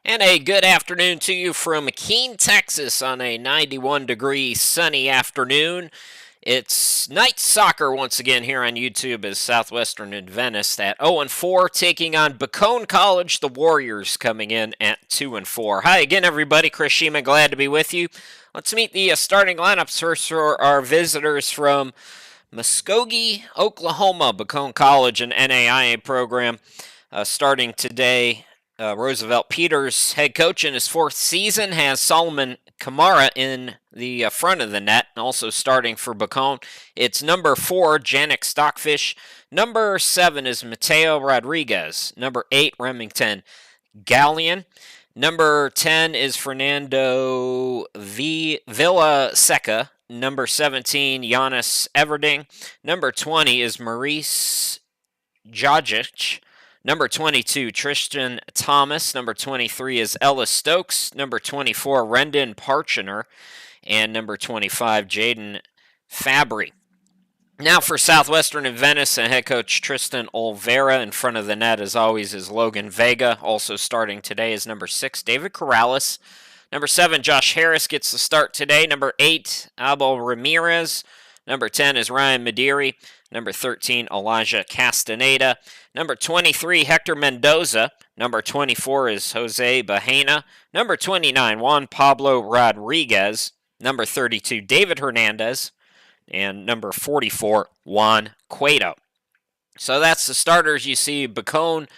And a good afternoon to you from Keene, Texas on a 91-degree sunny afternoon. It's night soccer once again here on YouTube as Southwestern Adventist at 0-4 taking on Bacone College. The Warriors coming in at 2-4. Hi again, everybody. Chris Shima, glad to be with you. Let's meet the starting lineups first for our visitors from Muskogee, Oklahoma. Bacone College, an NAIA program starting today. Roosevelt Peters, head coach in his fourth season, has Solomon Kamara in the front of the net, also starting for Bacone. It's number 4, Janik Stockfish. Number 7 is Mateo Rodriguez. Number 8, Remington Gallion. Number 10 is Fernando Villaseca. Number 17, Giannis Everding. Number 20 is Maurice Jajic. Number 22, Tristan Thomas. Number 23 is Ellis Stokes. Number 24, Rendon Parchiner. And number 25, Jaden Fabry. Now for Southwestern Adventist, head coach Tristan Olvera. In front of the net, as always, is Logan Vega. Also starting today is number 6, David Corrales. Number 7, Josh Harris gets the start today. Number 8, Abel Ramirez. Number 10 is Ryan Mediri. Number 13, Elijah Castaneda. Number 23, Hector Mendoza. Number 24 is Jose Bahena. Number 29, Juan Pablo Rodriguez. Number 32, David Hernandez. And number 44, Juan Cueto. So that's the starters. You see Bacone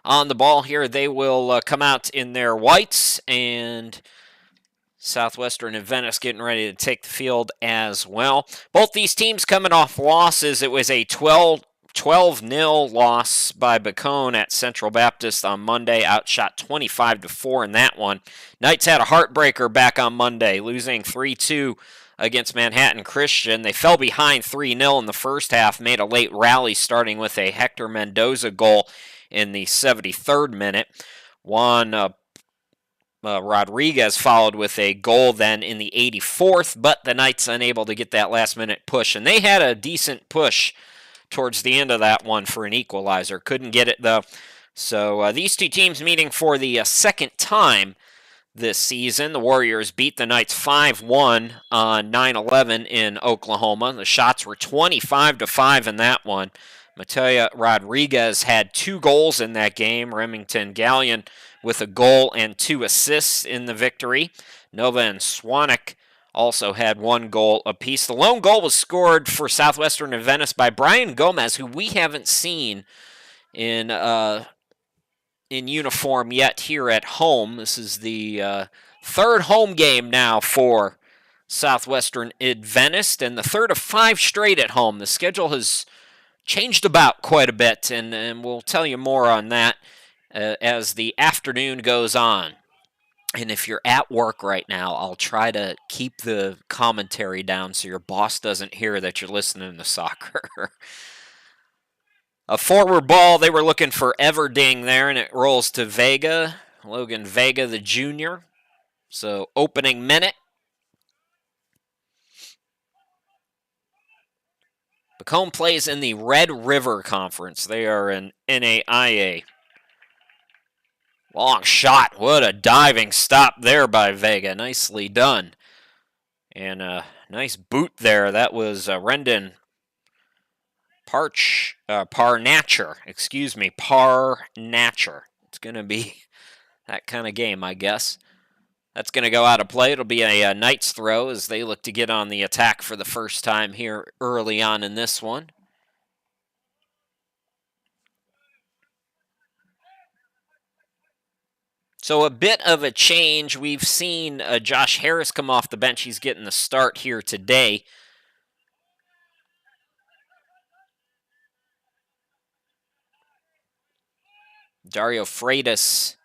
on the ball here. They will come out in their whites, and Southwestern Adventist getting ready to take the field as well. Both these teams coming off losses. It was a 12-0 loss by Bacone at Central Baptist on Monday, outshot 25-4 in that one. Knights had a heartbreaker back on Monday, losing 3-2 against Manhattan Christian. They fell behind 3-0 in the first half, made a late rally starting with a Hector Mendoza goal in the 73rd minute. Juan Rodriguez followed with a goal then in the 84th, but the Knights unable to get that last-minute push, and they had a decent push towards the end of that one for an equalizer. Couldn't get it, though. So these two teams meeting for the second time this season. The Warriors beat the Knights 5-1 on 9/11 in Oklahoma. The shots were 25-5 in that one. Mateo Rodriguez had 2 goals in that game. Remington Gallion with a goal and 2 assists in the victory. Nova and Swanek also had 1 goal apiece. The lone goal was scored for Southwestern Adventist by Brian Gomez, who we haven't seen in uniform yet here at home. This is the third home game now for Southwestern Adventist, and the third of 5 straight at home. The schedule has changed about quite a bit, and we'll tell you more on that as the afternoon goes on. And if you're at work right now, I'll try to keep the commentary down so your boss doesn't hear that you're listening to soccer. A forward ball, they were looking for Everding there, and it rolls to Vega. Logan Vega, the junior. So opening minute. Bacone plays in the Red River Conference. They are an NAIA. Long shot. What a diving stop there by Vega. Nicely done. And a nice boot there. That was Rendon Parnatcher. Parnatcher. It's going to be that kind of game, I guess. That's going to go out of play. It'll be a Knights throw as they look to get on the attack for the first time here early on in this one. So a bit of a change. We've seen Josh Harris come off the bench. He's getting the start here today. Dario Freitas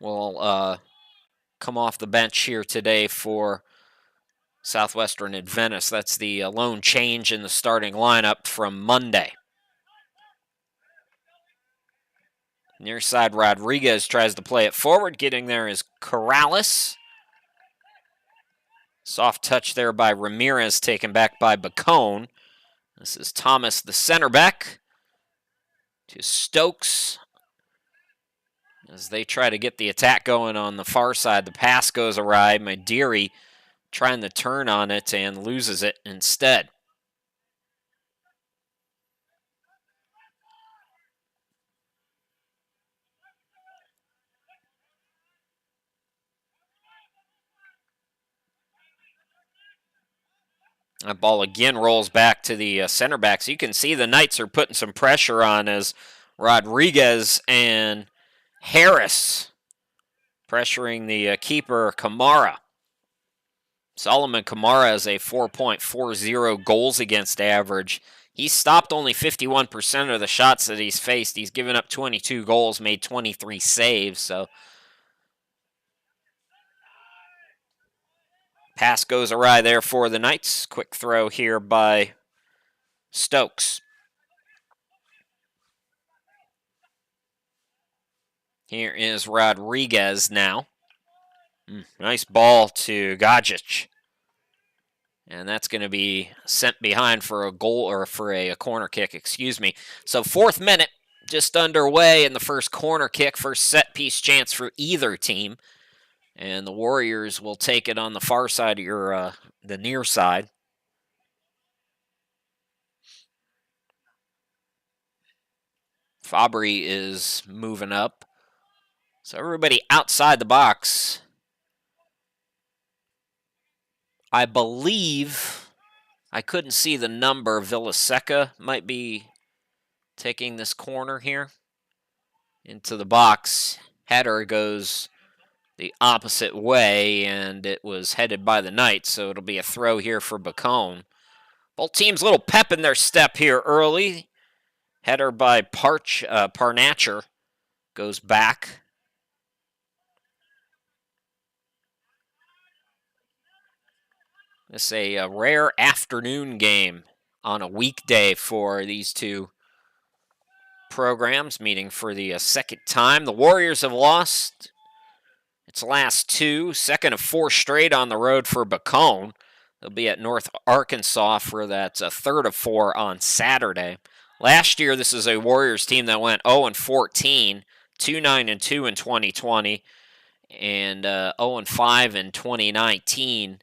will come off the bench here today for Southwestern Adventist. That's the lone change in the starting lineup from Monday. Near side, Rodriguez tries to play it forward. Getting there is Corrales. Soft touch there by Ramirez, taken back by Bacone. This is Thomas, the center back. To Stokes. As they try to get the attack going on the far side, the pass goes awry. Mediri trying to turn on it and loses it instead. That ball again rolls back to the center backs. You can see the Knights are putting some pressure on as Rodriguez and Harris pressuring the keeper, Kamara. Solomon Kamara has a 4.40 goals against average. He's stopped only 51% of the shots that he's faced. He's given up 22 goals, made 23 saves. So pass goes awry there for the Knights. Quick throw here by Stokes. Here is Rodriguez now. Nice ball to Gajic. And that's going to be sent behind for a goal, or for a corner kick, excuse me. So 4th minute, just underway in the first corner kick, first set piece chance for either team. And the Warriors will take it on the far side of your, the near side. Fabry is moving up. So everybody outside the box. I believe, I couldn't see the number, Villaseca might be taking this corner here into the box. Header goes the opposite way, and it was headed by the Knights, so it'll be a throw here for Bacone. Both teams a little pep in their step here early. Header by Parnacher goes back. It's a rare afternoon game on a weekday for these two programs, meeting for the second time. The Warriors have lost its last 2, second of 4 straight on the road for Bacone. They'll be at North Arkansas for that 3rd of 4 on Saturday. Last year, this is a Warriors team that went 0-14, 2-9-2 in 2020, and 0-5 in 2019.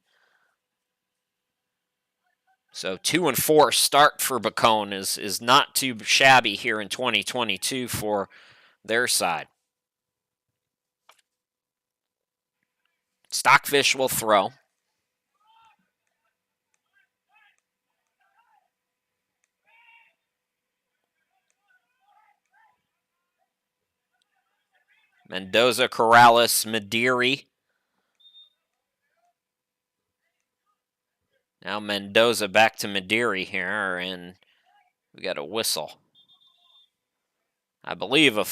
So 2-4 start for Bacone is not too shabby here in 2022 for their side. Stockfish will throw. Mendoza, Corrales, Mediri. Now Mendoza back to Mediri here, and we got a whistle. I believe the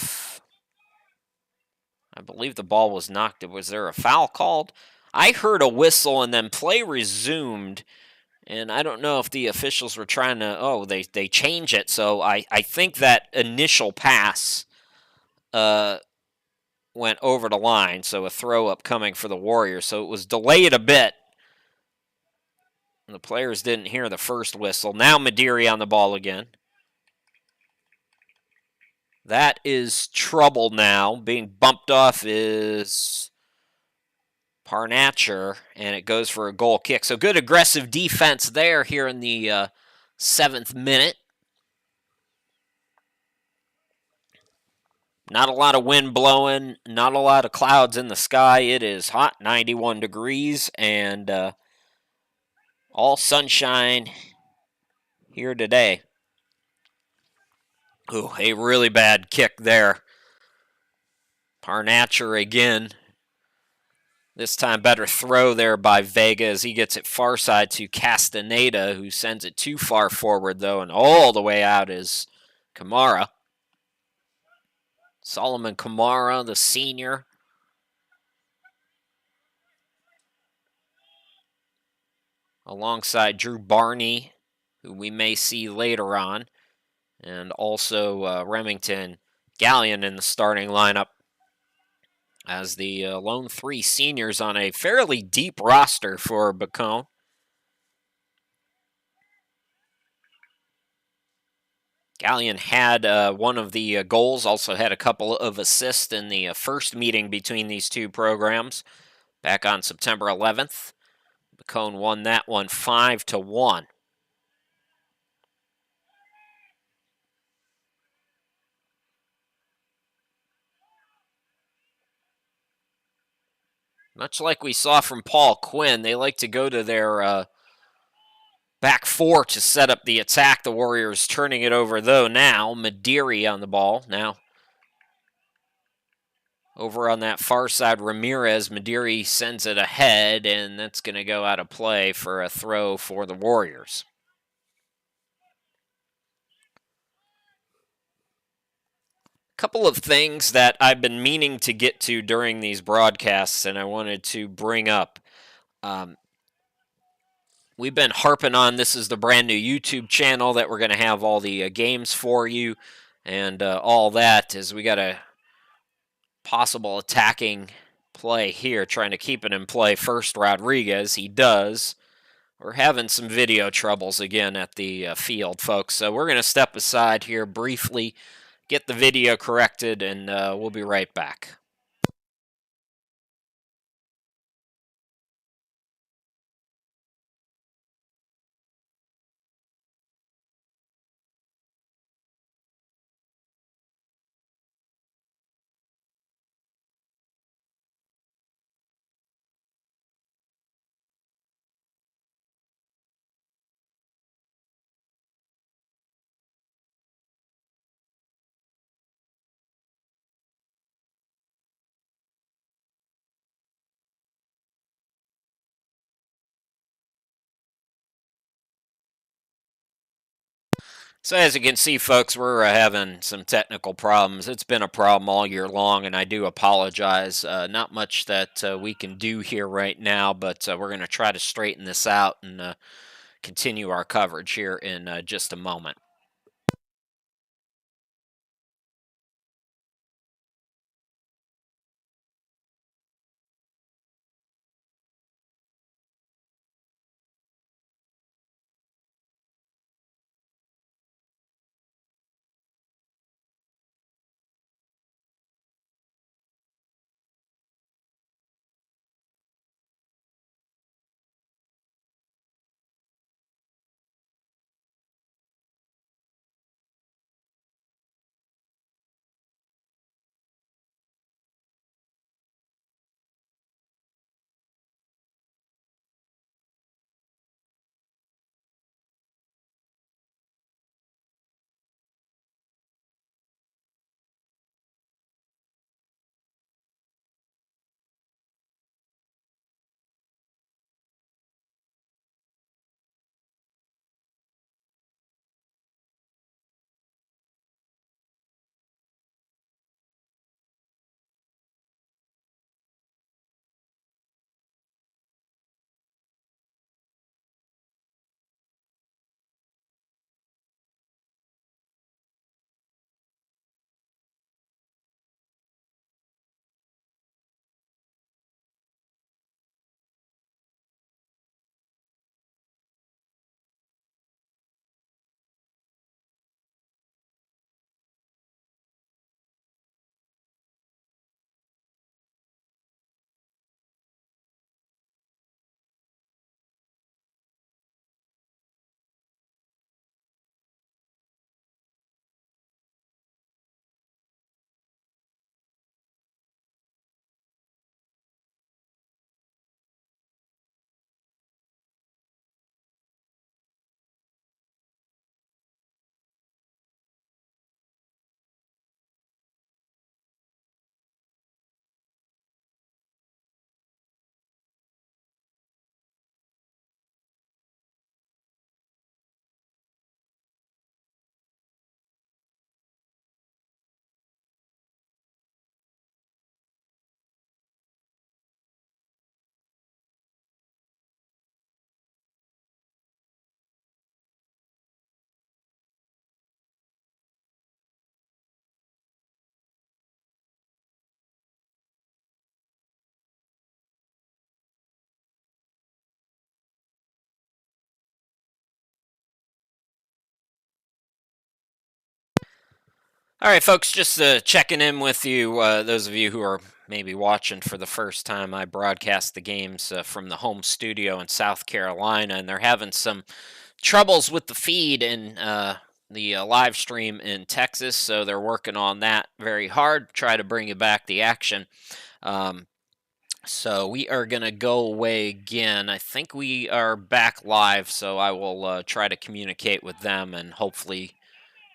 ball was knocked. Was there a foul called? I heard a whistle, and then play resumed, and I don't know if the officials were trying to, they change it. So I think that initial pass went over the line, so a throw up coming for the Warriors. So it was delayed a bit. The players didn't hear the first whistle. Now Mediri on the ball again. That is trouble now. Being bumped off is Parnacher, and it goes for a goal kick. So good aggressive defense there here in the 7th minute. Not a lot of wind blowing, not a lot of clouds in the sky. It is hot, 91 degrees, and all sunshine here today. Ooh, a really bad kick there. Parnacher again. This time better throw there by Vega as he gets it far side to Castaneda, who sends it too far forward, though, and all the way out is Kamara. Solomon Kamara, the senior. Alongside Drew Barney, who we may see later on. And also Remington Gallion in the starting lineup as the lone 3 seniors on a fairly deep roster for Bacone. Callion had one of the goals, also had a couple of assists in the first meeting between these two programs back on September 11th. Bacone won that one 5-1. Much like we saw from Paul Quinn, they like to go to their back four to set up the attack. The Warriors turning it over, though, now. Mediri on the ball. Now, over on that far side, Ramirez. Mediri sends it ahead, and that's going to go out of play for a throw for the Warriors. Couple of things that I've been meaning to get to during these broadcasts, and I wanted to bring up. We've been harping on this is the brand new YouTube channel that we're going to have all the games for you and all that, as we got a possible attacking play here, trying to keep it in play. First, Rodriguez, he does. We're having some video troubles again at the field, folks, so we're going to step aside here briefly, get the video corrected, and we'll be right back. So as you can see, folks, we're having some technical problems. It's been a problem all year long, and I do apologize. Not much that we can do here right now, but we're going to try to straighten this out and continue our coverage here in just a moment. All right, folks, just checking in with you. Those of you who are maybe watching for the first time, I broadcast the games from the home studio in South Carolina, and they're having some troubles with the feed and the live stream in Texas, so they're working on that very hard, try to bring you back the action. Um, so we are going to go away again. I think we are back live, so I will try to communicate with them and hopefully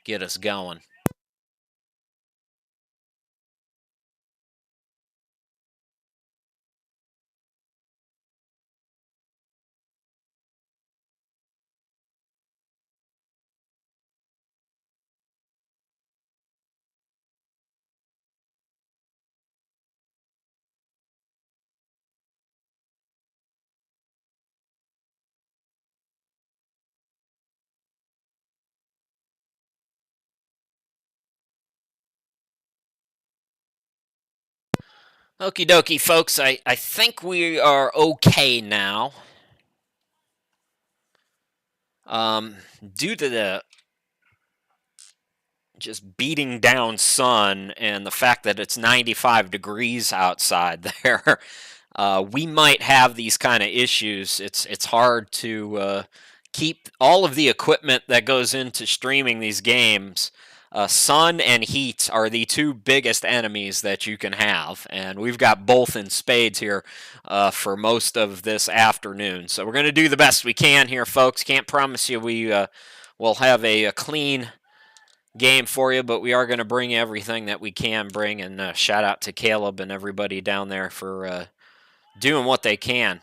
get us going. Okie dokie, folks. I think we are okay now. Due to the just beating down sun and the fact that it's 95 degrees outside there, we might have these kind of issues. It's hard to keep all of the equipment that goes into streaming these games. Sun and heat are the two biggest enemies that you can have, and we've got both in spades here for most of this afternoon. So we're going to do the best we can here, folks. Can't promise you we will have a clean game for you, but we are going to bring everything that we can bring. And shout out to Caleb and everybody down there for doing what they can.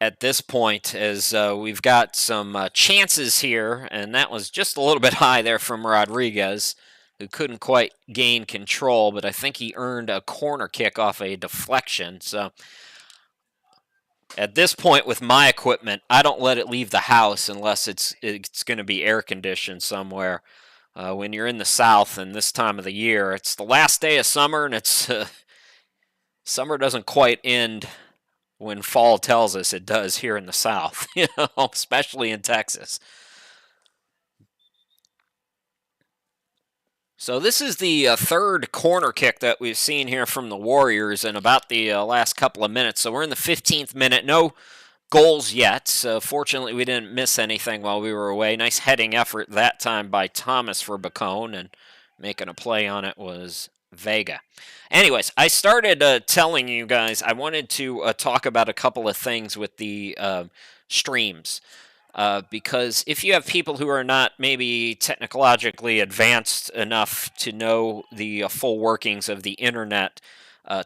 At this point, as we've got some chances here, and that was just a little bit high there from Rodriguez, who couldn't quite gain control, but I think he earned a corner kick off a deflection. So at this point with my equipment, I don't let it leave the house unless it's going to be air conditioned somewhere. When you're in the South and this time of the year, it's the last day of summer, and it's summer doesn't quite end when fall tells us it does here in the South, especially in Texas. So this is the third corner kick that we've seen here from the Warriors in about the last couple of minutes. So we're in the 15th minute. No goals yet. So fortunately, we didn't miss anything while we were away. Nice heading effort that time by Thomas for Bacone, and making a play on it was Vega. Anyways, I started telling you guys I wanted to talk about a couple of things with the streams. Because if you have people who are not maybe technologically advanced enough to know the full workings of the internet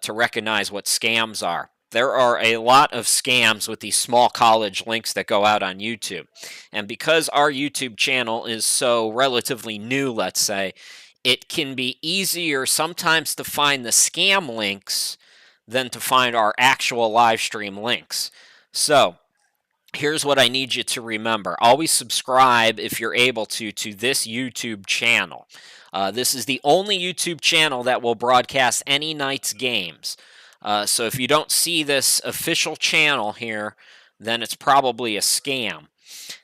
to recognize what scams are, there are a lot of scams with these small college links that go out on YouTube. And because our YouTube channel is so relatively new, let's say, it can be easier sometimes to find the scam links than to find our actual live stream links. So, here's what I need you to remember. Always subscribe if you're able to this YouTube channel. This is the only YouTube channel that will broadcast any night's games. So if you don't see this official channel here, then it's probably a scam.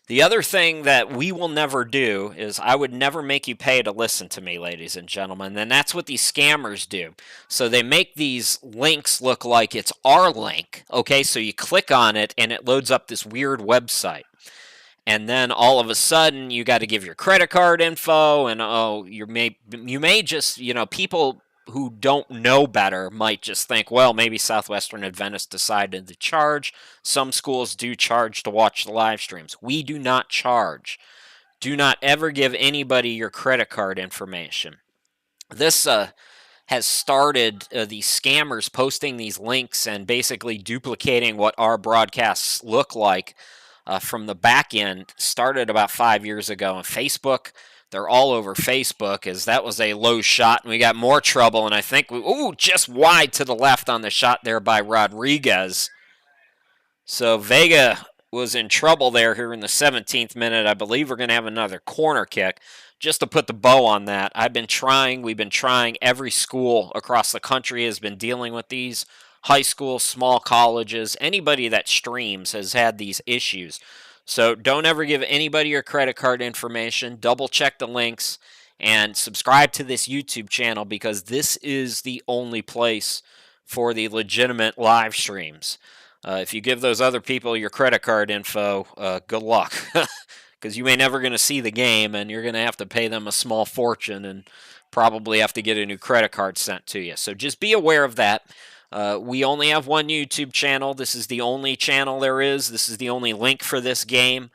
The other thing that we will never do is I would never make you pay to listen to me, ladies and gentlemen. And that's what these scammers do. So they make these links look like it's our link. Okay, so you click on it and it loads up this weird website. And then all of a sudden you got to give your credit card info, and you may just, people who don't know better might just think, well, maybe Southwestern Adventist decided to charge. Some schools do charge to watch the live streams. We do not charge. Do not ever give anybody your credit card information. This has started these scammers posting these links and basically duplicating what our broadcasts look like from the back end. Started about 5 years ago on Facebook. They're all over Facebook, as that was a low shot, and we got more trouble. And I think just wide to the left on the shot there by Rodriguez. So Vega was in trouble there here in the 17th minute. I believe we're going to have another corner kick. Just to put the bow on that, we've been trying. Every school across the country has been dealing with these. High schools, small colleges, anybody that streams has had these issues. So don't ever give anybody your credit card information. Double check the links and subscribe to this YouTube channel because this is the only place for the legitimate live streams. If you give those other people your credit card info, good luck. Because you may never going to see the game and you're going to have to pay them a small fortune and probably have to get a new credit card sent to you. So just be aware of that. We only have one YouTube channel. This is the only channel there is. This is the only link for this game.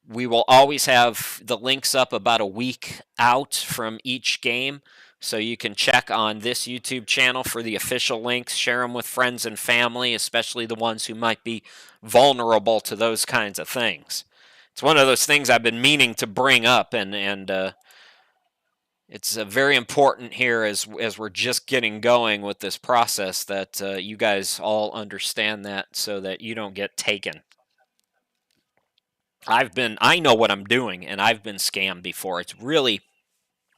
We will always have the links up about a week out from each game. So you can check on this YouTube channel for the official links. Share them with friends and family, especially the ones who might be vulnerable to those kinds of things. It's one of those things I've been meaning to bring up, and it's very important here as we're just getting going with this process that you guys all understand that so that you don't get taken. I know what I'm doing, and I've been scammed before. It's really,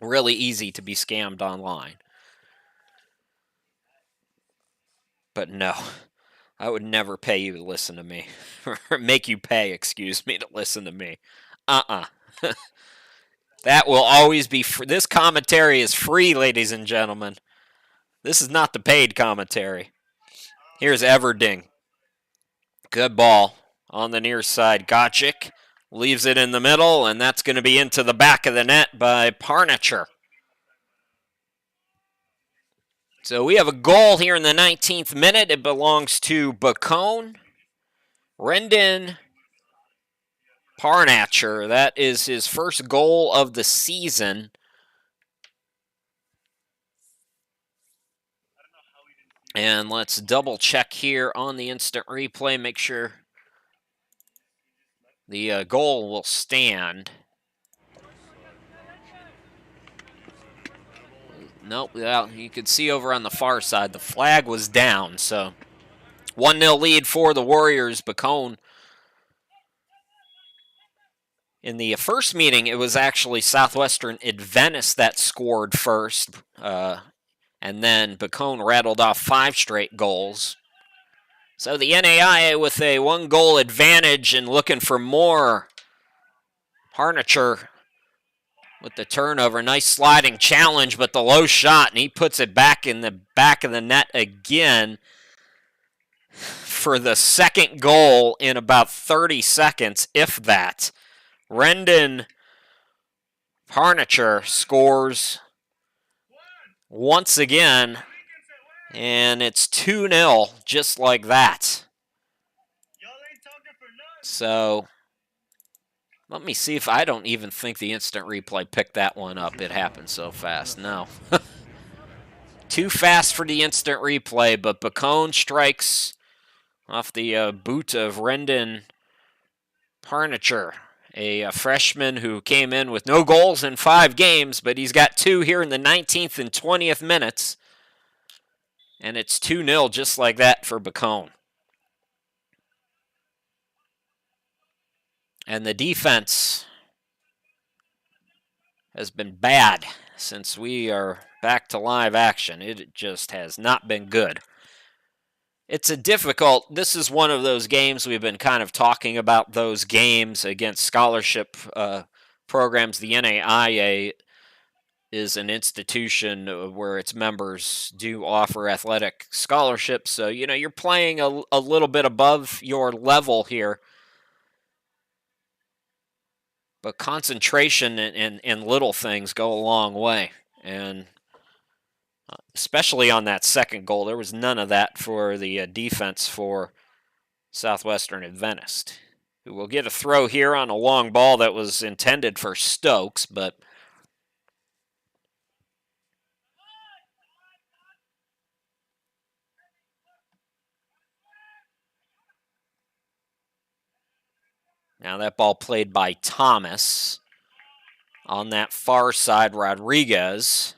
really easy to be scammed online. But no, I would never pay you to listen to me. Or make you pay, excuse me, to listen to me. That will always be free. This commentary is free, ladies and gentlemen. This is not the paid commentary. Here's Everding. Good ball on the near side. Gotchik leaves it in the middle, and that's going to be into the back of the net by Parnacher. So we have a goal here in the 19th minute. It belongs to Bacone. Rendon Parnacher. That is his first goal of the season. And let's double check here on the instant replay. Make sure the goal will stand. Nope, well, you can see over on the far side, the flag was down. So 1-0 lead for the Warriors. Bacone. In the first meeting, it was actually Southwestern Adventist that scored first. And then Bacone rattled off 5 straight goals. So the NAIA with a 1-goal advantage and looking for more. Parnacher with the turnover. Nice sliding challenge, but the low shot, and he puts it back in the back of the net again for the second goal in about 30 seconds, if that. Rendon Parnacher scores once again, and it's 2-0 just like that. So let me see if I don't even think the instant replay picked that one up. It happened so fast. No. Too fast for the instant replay, but Bacone strikes off the boot of Rendon Parnacher, a freshman who came in with no goals in 5 games, but he's got 2 here in the 19th and 20th minutes. And it's 2-0 just like that for Bacone. And the defense has been bad since we are back to live action. It just has not been good. This is one of those games we've been kind of talking about, those games against scholarship programs. The NAIA is an institution where its members do offer athletic scholarships. So, you're playing a little bit above your level here. But concentration and little things go a long way. And especially on that second goal, there was none of that for the defense for Southwestern Adventist, who will get a throw here on a long ball that was intended for Stokes, but now that ball played by Thomas. On that far side, Rodriguez.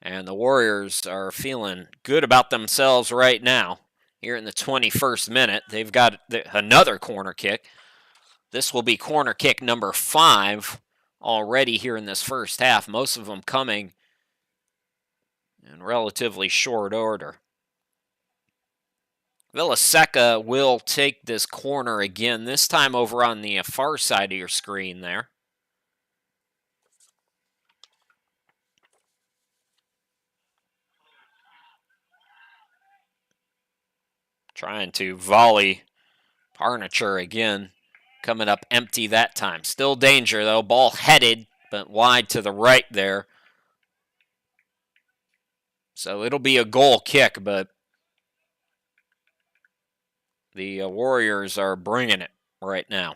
And the Warriors are feeling good about themselves right now. Here in the 21st minute, they've got another corner kick. This will be corner kick number 5 already here in this first half. Most of them coming in relatively short order. Villaseca will take this corner again, this time over on the far side of your screen there. Trying to volley Parnicher again. Coming up empty that time. Still danger though. Ball headed, but wide to the right there. So it'll be a goal kick, but the Warriors are bringing it right now.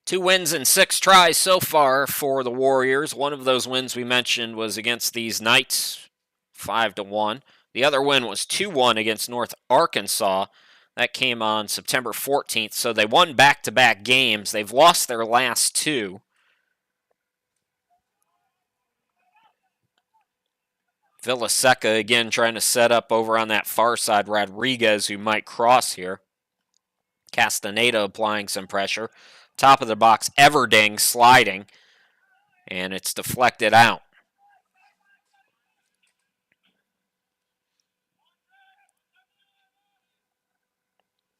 Two wins and 6 tries so far for the Warriors. One of those wins we mentioned was against these Knights, 5-1. The other win was 2-1 against North Arkansas. That came on September 14th, so they won back-to-back games. They've lost their last 2. Villaseca again trying to set up over on that far side. Rodriguez, who might cross here. Castaneda applying some pressure. Top of the box, Everding sliding, and it's deflected out.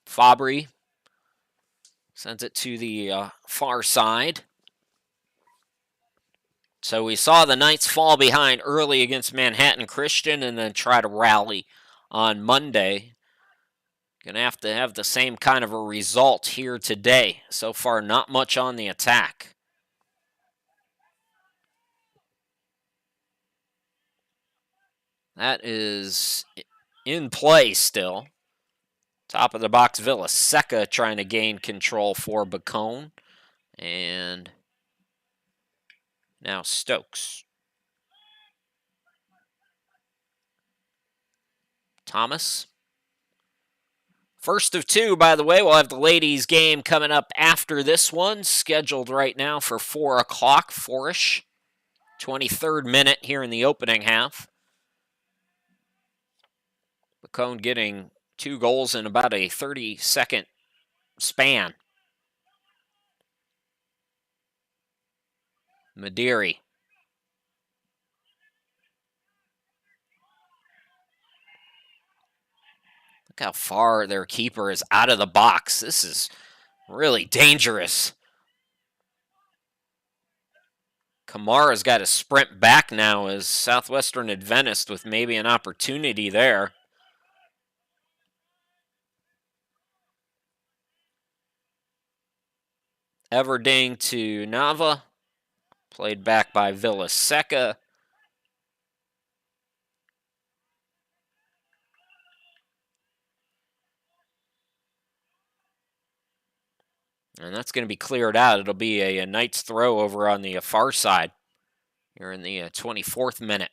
Fabry sends it to the far side. So we saw the Knights fall behind early against Manhattan Christian and then try to rally on Monday. Going to have the same kind of a result here today. So far, not much on the attack. That is in play still. Top of the box, Villaseca trying to gain control for Bacone. And now Stokes. Thomas. First of 2, by the way. We'll have the ladies' game coming up after this one, scheduled right now for 4 o'clock, 4-ish. 23rd minute here in the opening half. Bacone getting 2 goals in about a 30-second span. Madiri. Look how far their keeper is out of the box. This is really dangerous. Kamara's got to sprint back now as Southwestern Adventist with maybe an opportunity there. Everding to Nava. Played back by Villaseca. And that's going to be cleared out. It'll be a Knights throw over on the far side here in the 24th minute.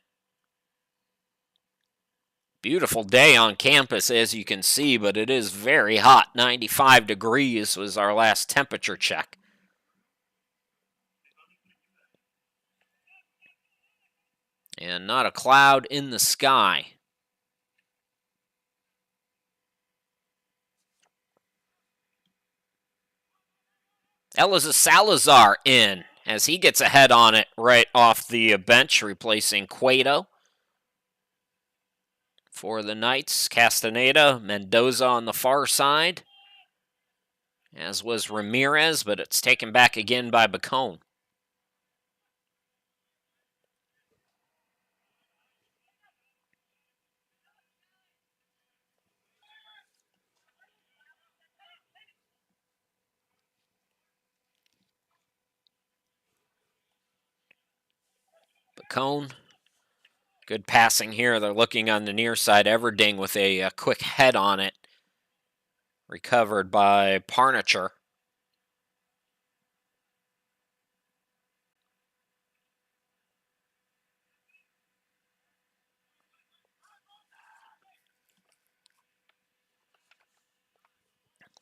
Beautiful day on campus, as you can see, but it is very hot. 95 degrees was our last temperature check. And not a cloud in the sky. Eliza Salazar in as he gets a head on it right off the bench, replacing Cueto. For the Knights, Castaneda, Mendoza on the far side, as was Ramirez, but it's taken back again by Bacone. Bacone. Good passing here. They're looking on the near side. Everding with a quick head on it. Recovered by Parnicher.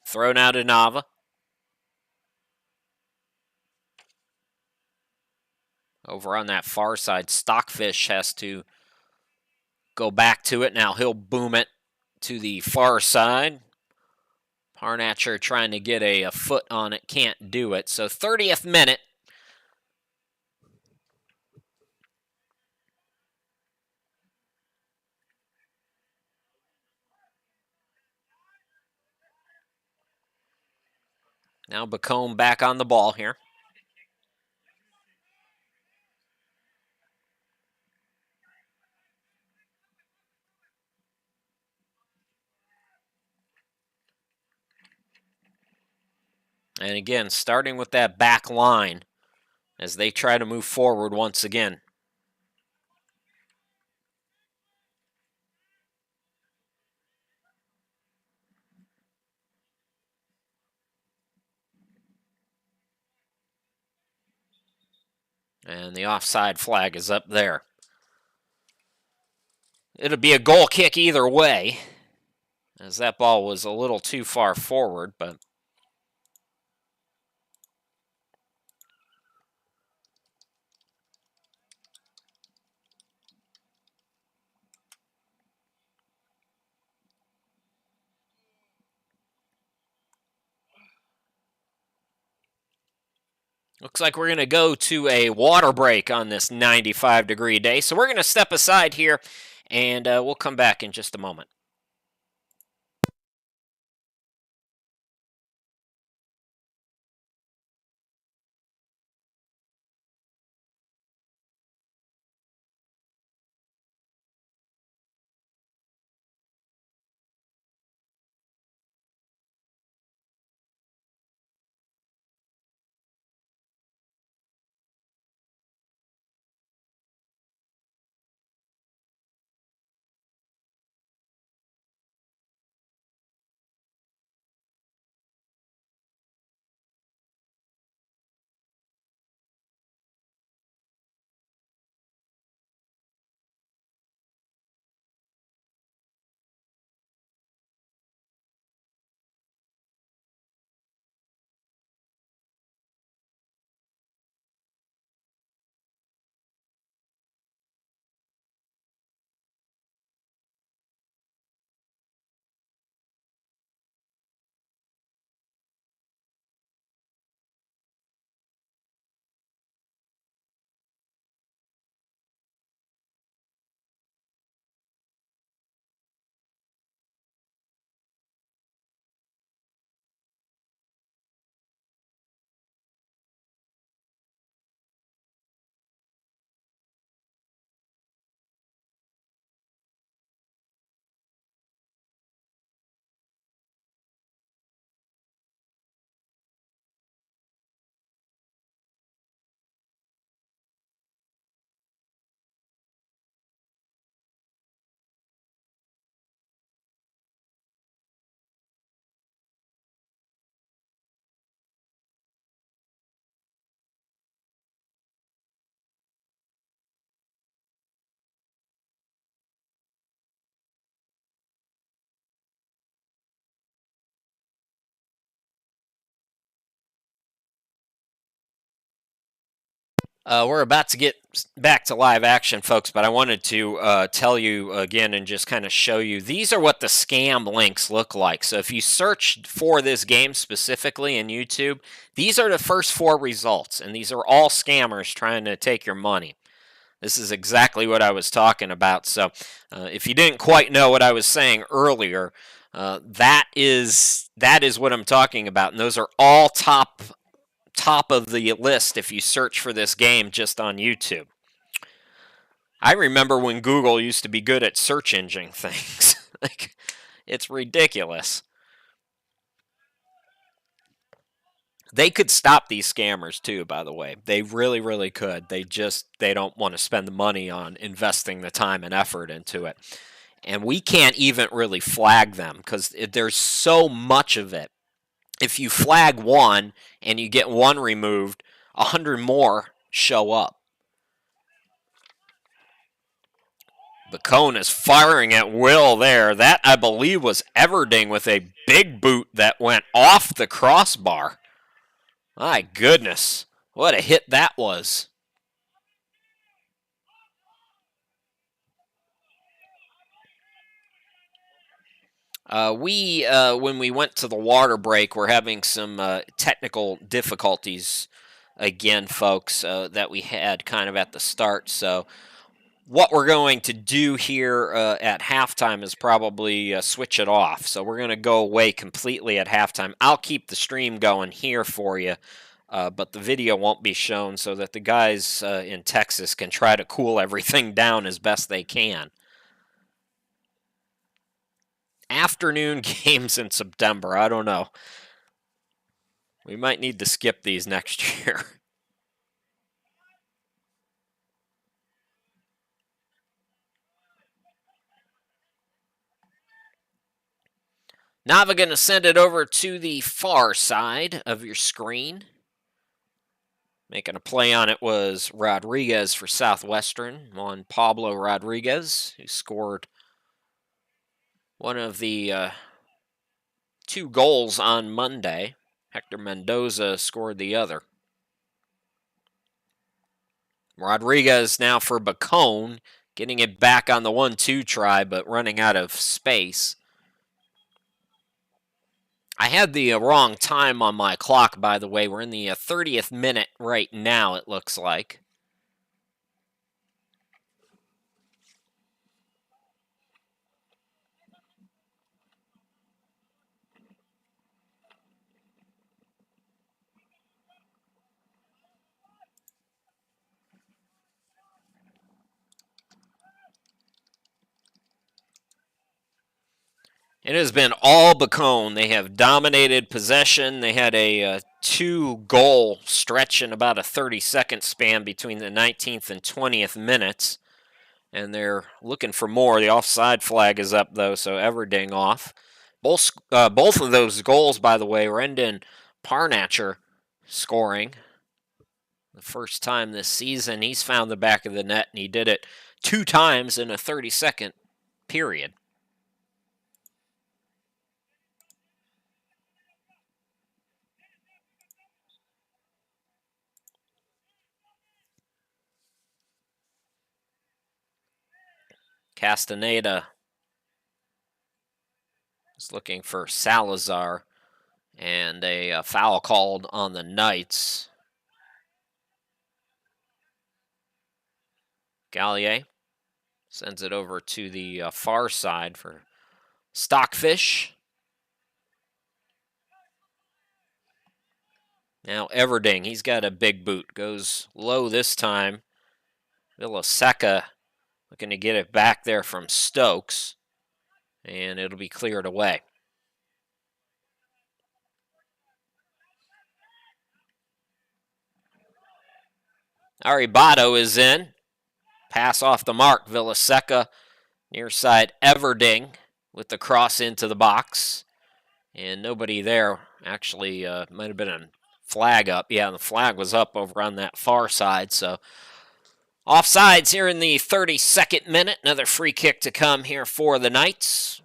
Thrown out to Nava. Over on that far side, Stockfish has to go back to it. Now he'll boom it to the far side. Parnicher trying to get a foot on it, can't do it. So 30th minute. Now Bacone back on the ball here. And again, starting with that back line as they try to move forward once again. And the offside flag is up there. It'll be a goal kick either way, as that ball was a little too far forward, but looks like we're going to go to a water break on this 95-degree day. So we're going to step aside here, and we'll come back in just a moment. We're about to get back to live action, folks, but I wanted to tell you again and just kind of show you. These are what the scam links look like. So if you search for this game specifically in YouTube, these are the first 4 results, and these are all scammers trying to take your money. This is exactly what I was talking about. So if you didn't quite know what I was saying earlier, that is what I'm talking about, and those are all top of the list if you search for this game just on YouTube. I remember when Google used to be good at search engine things. Like, it's ridiculous. They could stop these scammers too, by the way. They really, really could. They don't want to spend the money on investing the time and effort into it. And we can't even really flag them because there's so much of it. If you flag one and you get one removed, 100 more show up. Bacone is firing at will there. That, I believe, was Everding with a big boot that went off the crossbar. My goodness, what a hit that was. When we went to the water break, we're having some technical difficulties again, folks, that we had kind of at the start. So what we're going to do here at halftime is probably switch it off. So we're going to go away completely at halftime. I'll keep the stream going here for you, but the video won't be shown so that the guys in Texas can try to cool everything down as best they can. Afternoon games in September, I don't know. We might need to skip these next year. Nava going to send it over to the far side of your screen. Making a play on it was Rodriguez for Southwestern, Juan Pablo Rodriguez, who scored one of the 2 goals on Monday. Hector Mendoza scored the other. Rodriguez now for Bacone, getting it back on the 1-2 try, but running out of space. I had the wrong time on my clock, by the way. We're in the 30th minute right now, it looks like. It has been all Bacone. They have dominated possession. They had a 2-goal stretch in about a 30-second span between the 19th and 20th minutes. And they're looking for more. The offside flag is up, though, so Everding off. Both of those goals, by the way, Rendon Parnacher scoring. The first time this season he's found the back of the net, and he did it 2 times in a 30-second period. Castaneda is looking for Salazar, and a foul called on the Knights. Gallier sends it over to the far side for Stockfish. Now Everding, he's got a big boot. Goes low this time. Villaseca looking to get it back there from Stokes, and it'll be cleared away. Aribato is in. Pass off the mark. Villaseca near side. Everding with the cross into the box. And nobody there. Actually, might have been a flag up. Yeah, the flag was up over on that far side. So offsides here in the 32nd minute. Another free kick to come here for the Knights.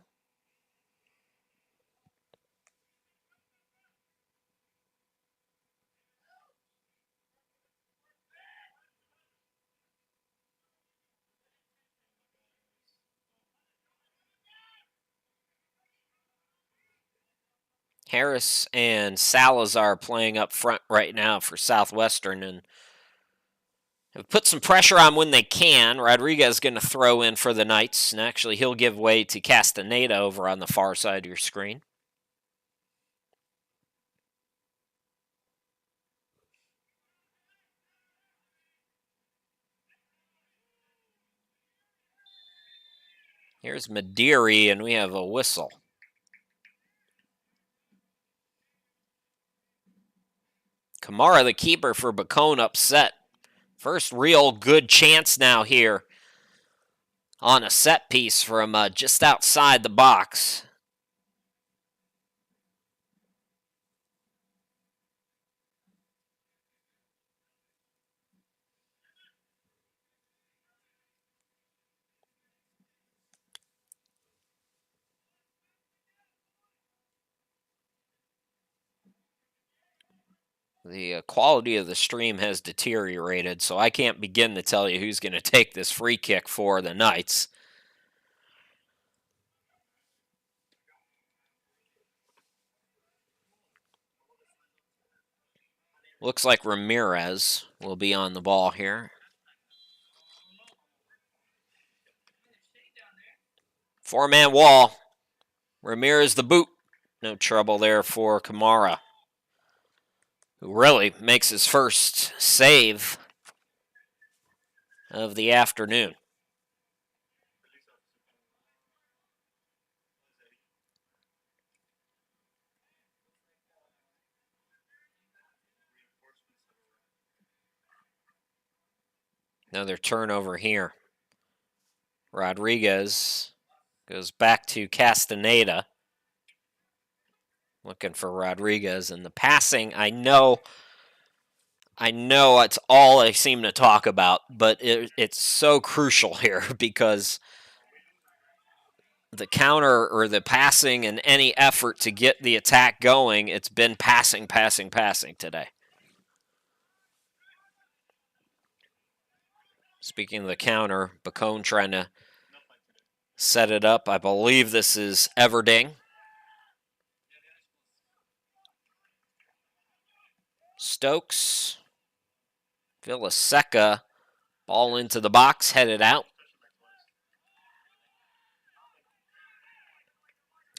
Harris and Salazar playing up front right now for Southwestern, and have put some pressure on when they can. Rodriguez going to throw in for the Knights, and actually he'll give way to Castaneda over on the far side of your screen. Here's Mediri, and we have a whistle. Kamara, the keeper for Bacone, upset. First real good chance now here on a set piece from just outside the box. The quality of the stream has deteriorated, so I can't begin to tell you who's going to take this free kick for the Knights. Looks like Ramirez will be on the ball here. Four-man wall. Ramirez the boot. No trouble there for Kamara, who really makes his first save of the afternoon. Another turnover here. Rodriguez goes back to Castaneda. Looking for Rodriguez. And the passing, I know it's all I seem to talk about, but it's so crucial here because the counter or the passing and any effort to get the attack going, it's been passing today. Speaking of the counter, Bacone trying to set it up. I believe this is Everding. Stokes. Villaseca. Ball into the box, headed out.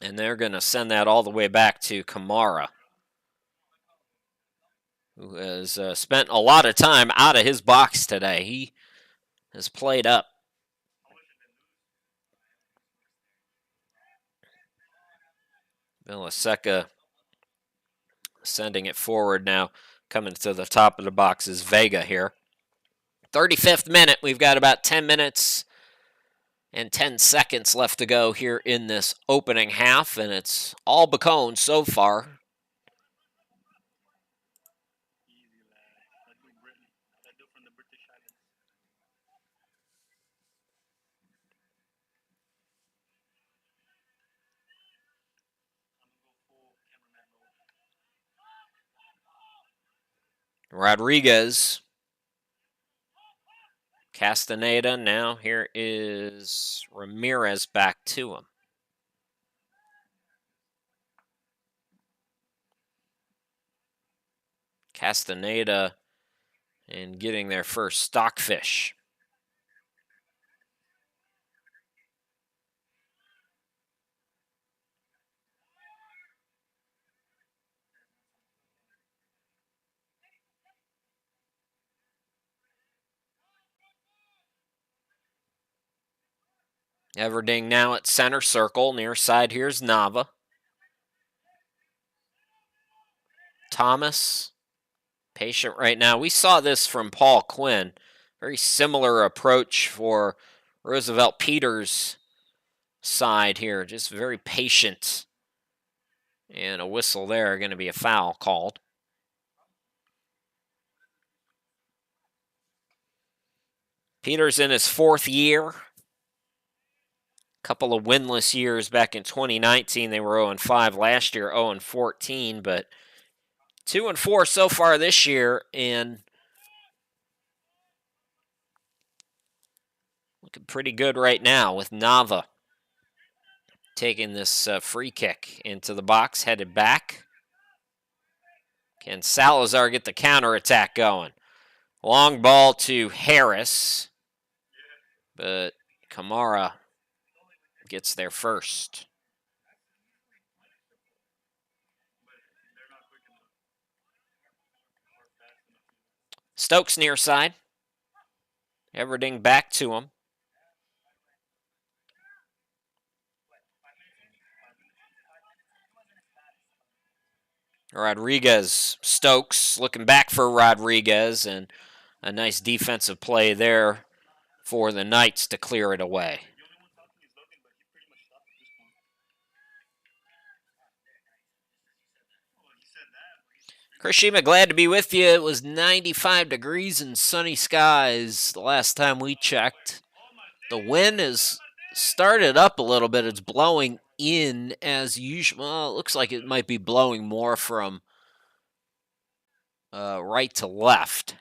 And they're going to send that all the way back to Kamara, who has spent a lot of time out of his box today. He has played up. Villaseca sending it forward now. Coming to the top of the box is Vega here. 35th minute. We've got about 10 minutes and 10 seconds left to go here in this opening half, and it's all Bacone so far. Rodriguez. Castaneda. Now here is Ramirez back to him. Castaneda and getting their first stockfish. Everding now at center circle. Near side here's Nava. Thomas, patient right now. We saw this from Paul Quinn. Very similar approach for Roosevelt Peters' side here. Just very patient. And a whistle there, going to be a foul called. Peters in his fourth year. Couple of winless years back in 2019. They were 0-5 last year, 0-14, but 2-4 so far this year, and looking pretty good right now with Nava taking this free kick into the box, headed back. Can Salazar get the counterattack going? Long ball to Harris, but Kamara gets there first. Stokes near side. Everding back to him. Rodriguez, Stokes looking back for Rodriguez, and a nice defensive play there for the Knights to clear it away. Chris Shima, glad to be with you. It was 95 degrees and sunny skies the last time we checked. The wind has started up a little bit. It's blowing in as usual. Well, it looks like it might be blowing more from right to left.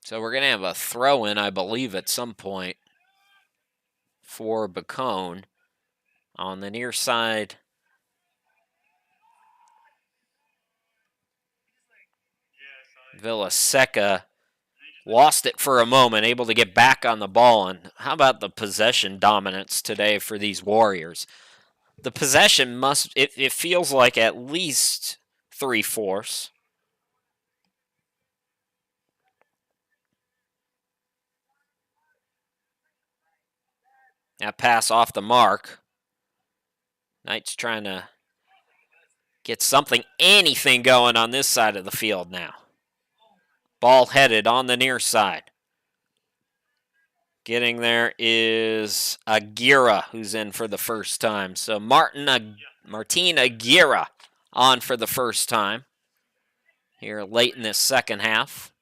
So we're going to have a throw-in, I believe, at some point for Bacone on the near side. Villaseca lost it for a moment, able to get back on the ball. And how about the possession dominance today for these Warriors? The possession it feels like at least 3/4. That pass off the mark. Knights trying to get anything going on this side of the field now. Ball headed on the near side. Getting there is Aguirre, who's in for the first time. So Martin Aguirre on for the first time here late in this second half.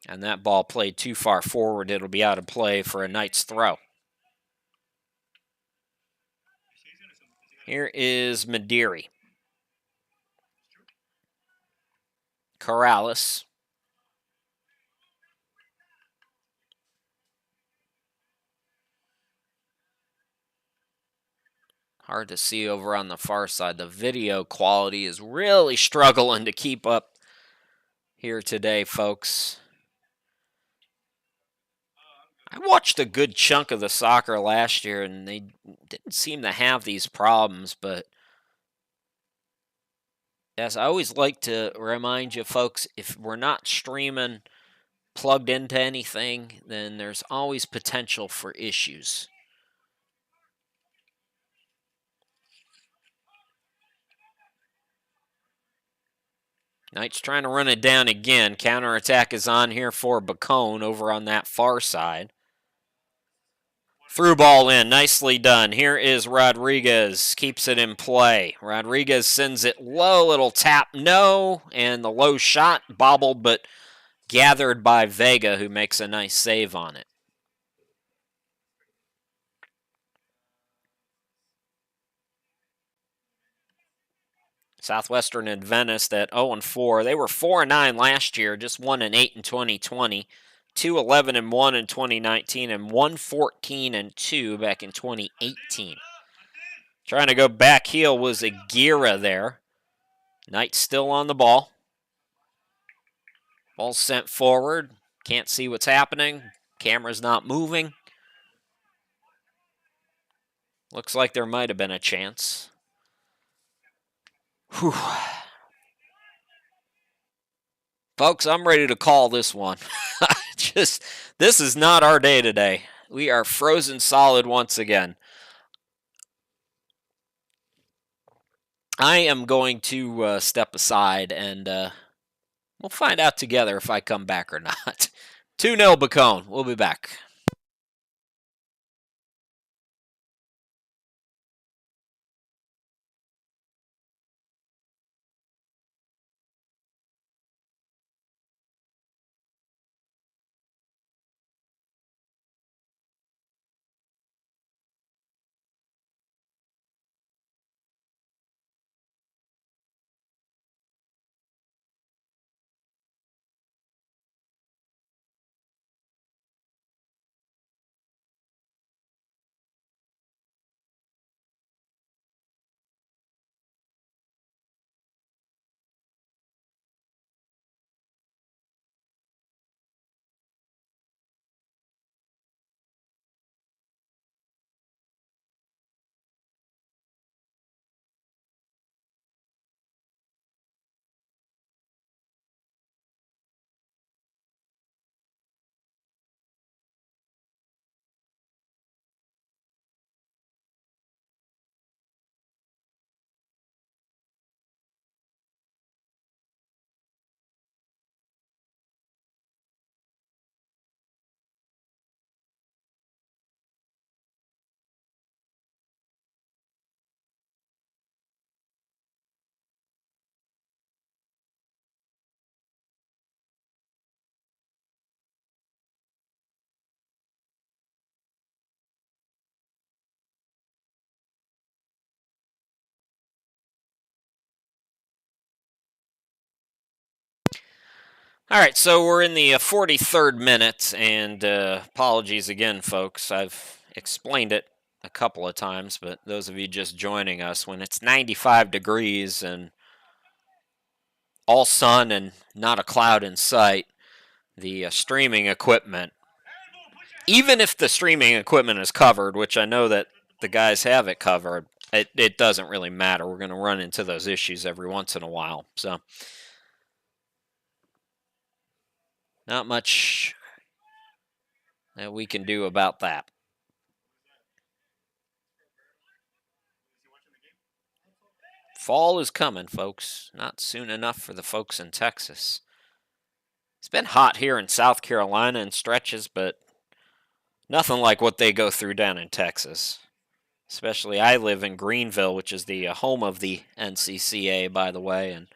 And that ball played too far forward. It'll be out of play for a Knights throw. Here is Mediri. Corrales. Hard to see over on the far side. The video quality is really struggling to keep up here today, folks. I watched a good chunk of the soccer last year, and they didn't seem to have these problems, but as I always like to remind you, folks, if we're not streaming plugged into anything, then there's always potential for issues. Knights trying to run it down again. Counterattack is on here for Bacone over on that far side. Through ball in, nicely done. Here is Rodriguez, keeps it in play. Rodriguez sends it low, little tap, no, and the low shot bobbled, but gathered by Vega, who makes a nice save on it. Southwestern Adventist at 0-4. They were 4-9 last year, just 1-8 in 2020. 2-11-1 in 2019 and 1-14-2 back in 2018. Trying to go back heel was Aguirre there. Knight still on the ball. Ball sent forward. Can't see what's happening. Camera's not moving. Looks like there might have been a chance. Whew. Folks, I'm ready to call this one. This is not our day today. We are frozen solid once again. I am going to step aside, and we'll find out together if I come back or not. 2-0 Bacone. We'll be back. All right, so we're in the 43rd minute, and apologies again, folks. I've explained it a couple of times, but those of you just joining us, when it's 95 degrees and all sun and not a cloud in sight, the streaming equipment, even if the streaming equipment is covered, which I know that the guys have it covered, it doesn't really matter. We're going to run into those issues every once in a while. So, not much that we can do about that. Fall is coming, folks. Not soon enough for the folks in Texas. It's been hot here in South Carolina in stretches, but nothing like what they go through down in Texas. Especially, I live in Greenville, which is the home of the NCCA, by the way, and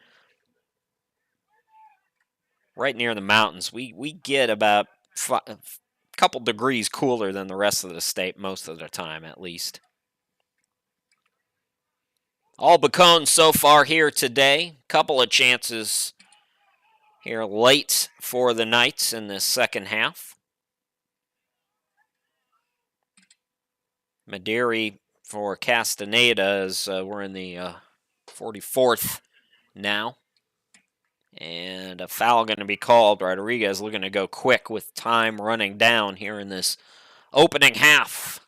right near the mountains. We get about a couple degrees cooler than the rest of the state most of the time, at least. All Bacone so far here today. Couple of chances here late for the Knights in this second half. Maderi for Castaneda as we're in the 44th now. And a foul going to be called. Rodriguez looking to go quick with time running down here in this opening half.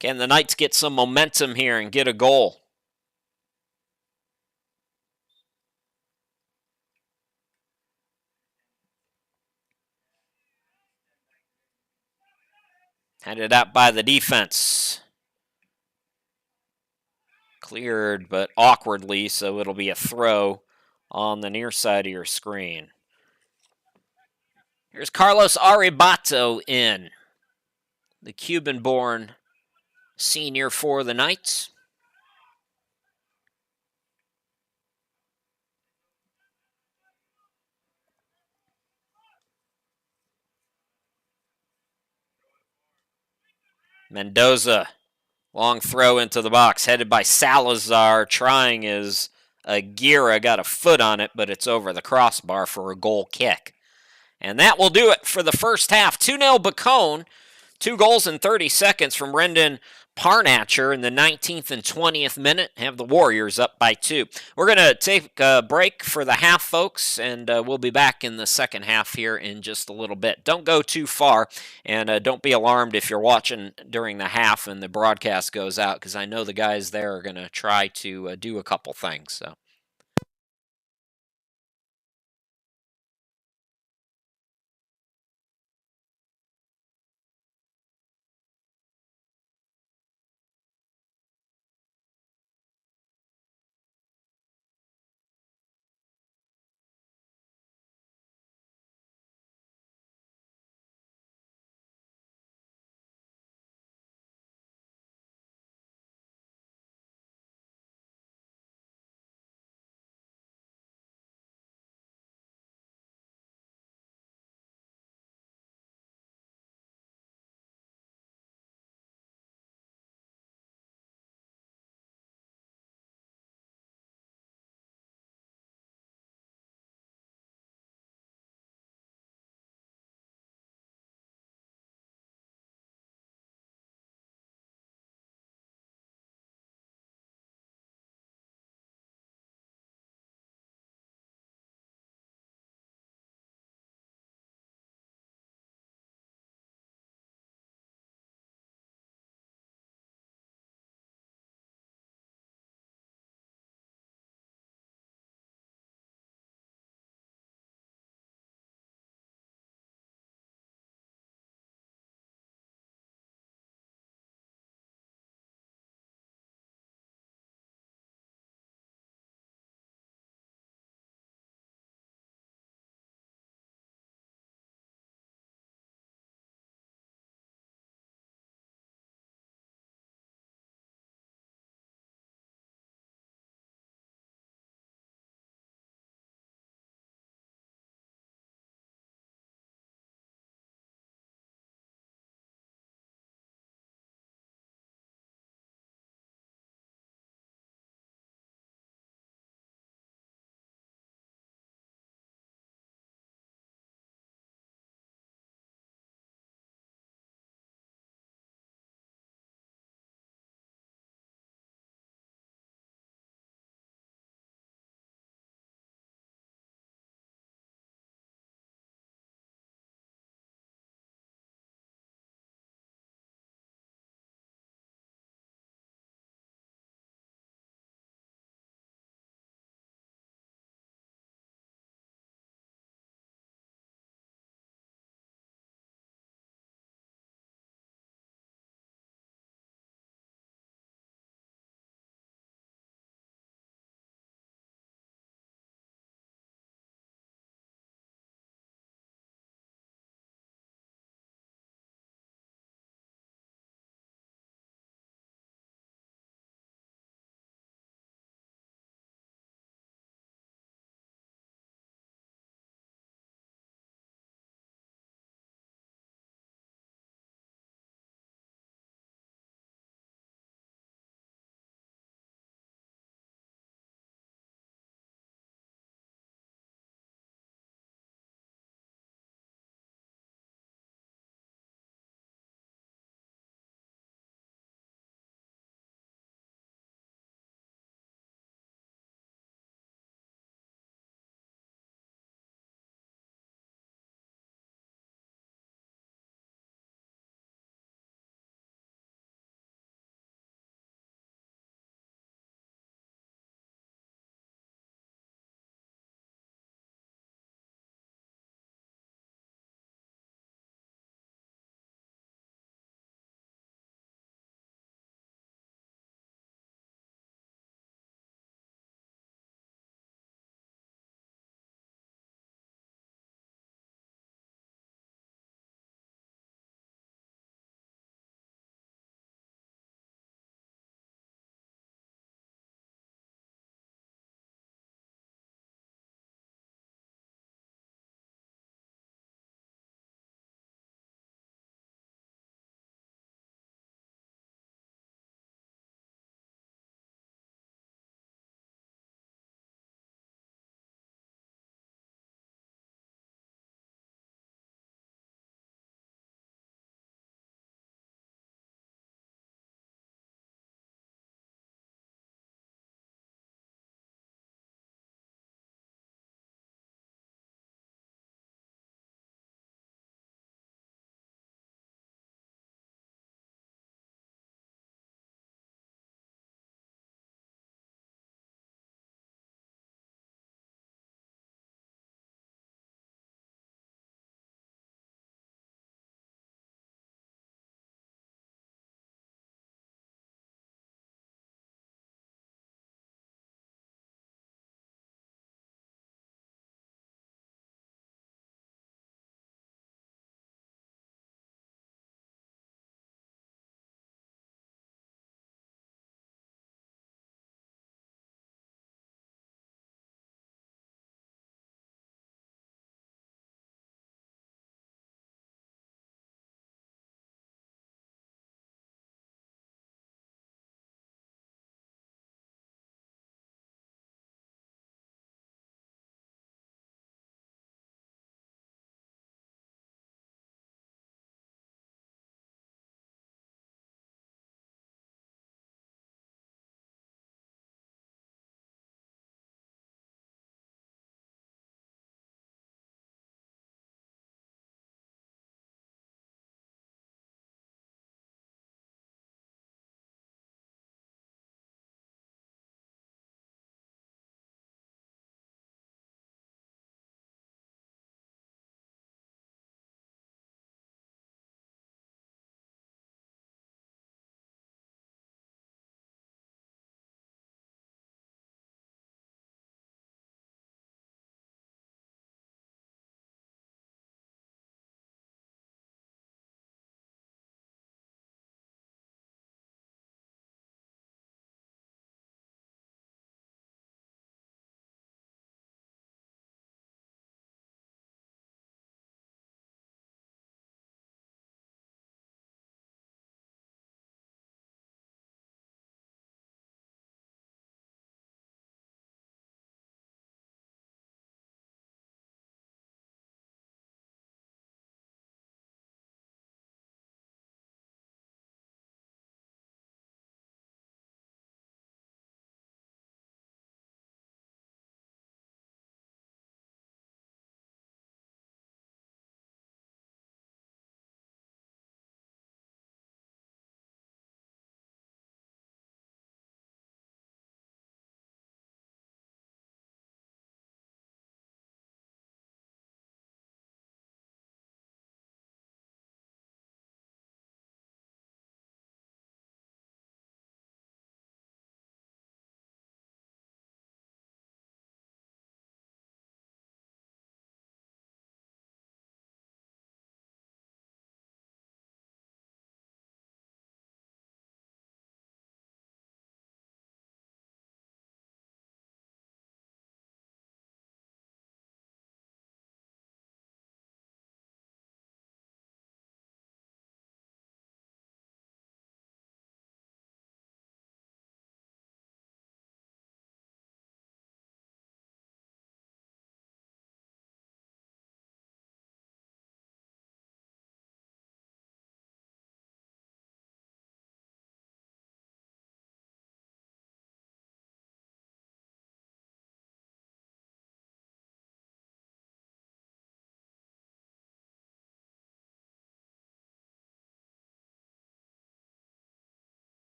Can the Knights get some momentum here and get a goal? Headed out by the defense. Cleared, but awkwardly, so it'll be a throw on the near side of your screen. Here's Carlos Aribato in. The Cuban-born senior for the Knights. Mendoza, long throw into the box, headed by Salazar, trying as Aguirre got a foot on it, but it's over the crossbar for a goal kick. And that will do it for the first half. 2-0 Bacone. 2 goals in 30 seconds from Rendon Parnacher in the 19th and 20th minute. Have the Warriors up by 2. We're going to take a break for the half, folks, and we'll be back in the second half here in just a little bit. Don't go too far, and don't be alarmed if you're watching during the half and the broadcast goes out, because I know the guys there are going to try to do a couple things. So.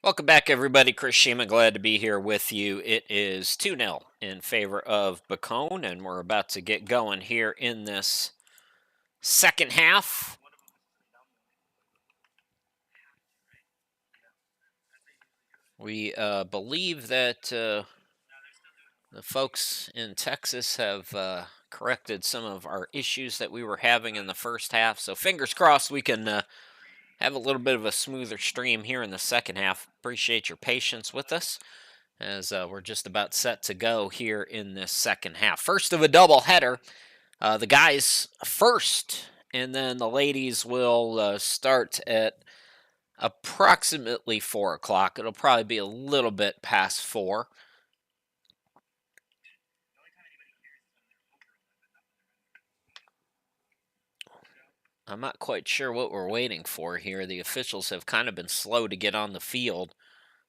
Welcome back, everybody. Chris Shima, glad to be here with you. It is 2-0 in favor of Bacone, and we're about to get going here in this second half. We believe that the folks in Texas have corrected some of our issues that we were having in the first half, so fingers crossed we can have a little bit of a smoother stream here in the second half. Appreciate your patience with us as we're just about set to go here in this second half. First of a doubleheader. The guys first, and then the ladies will start at approximately 4 o'clock. It'll probably be a little bit past 4. I'm not quite sure what we're waiting for here. The officials have kind of been slow to get on the field,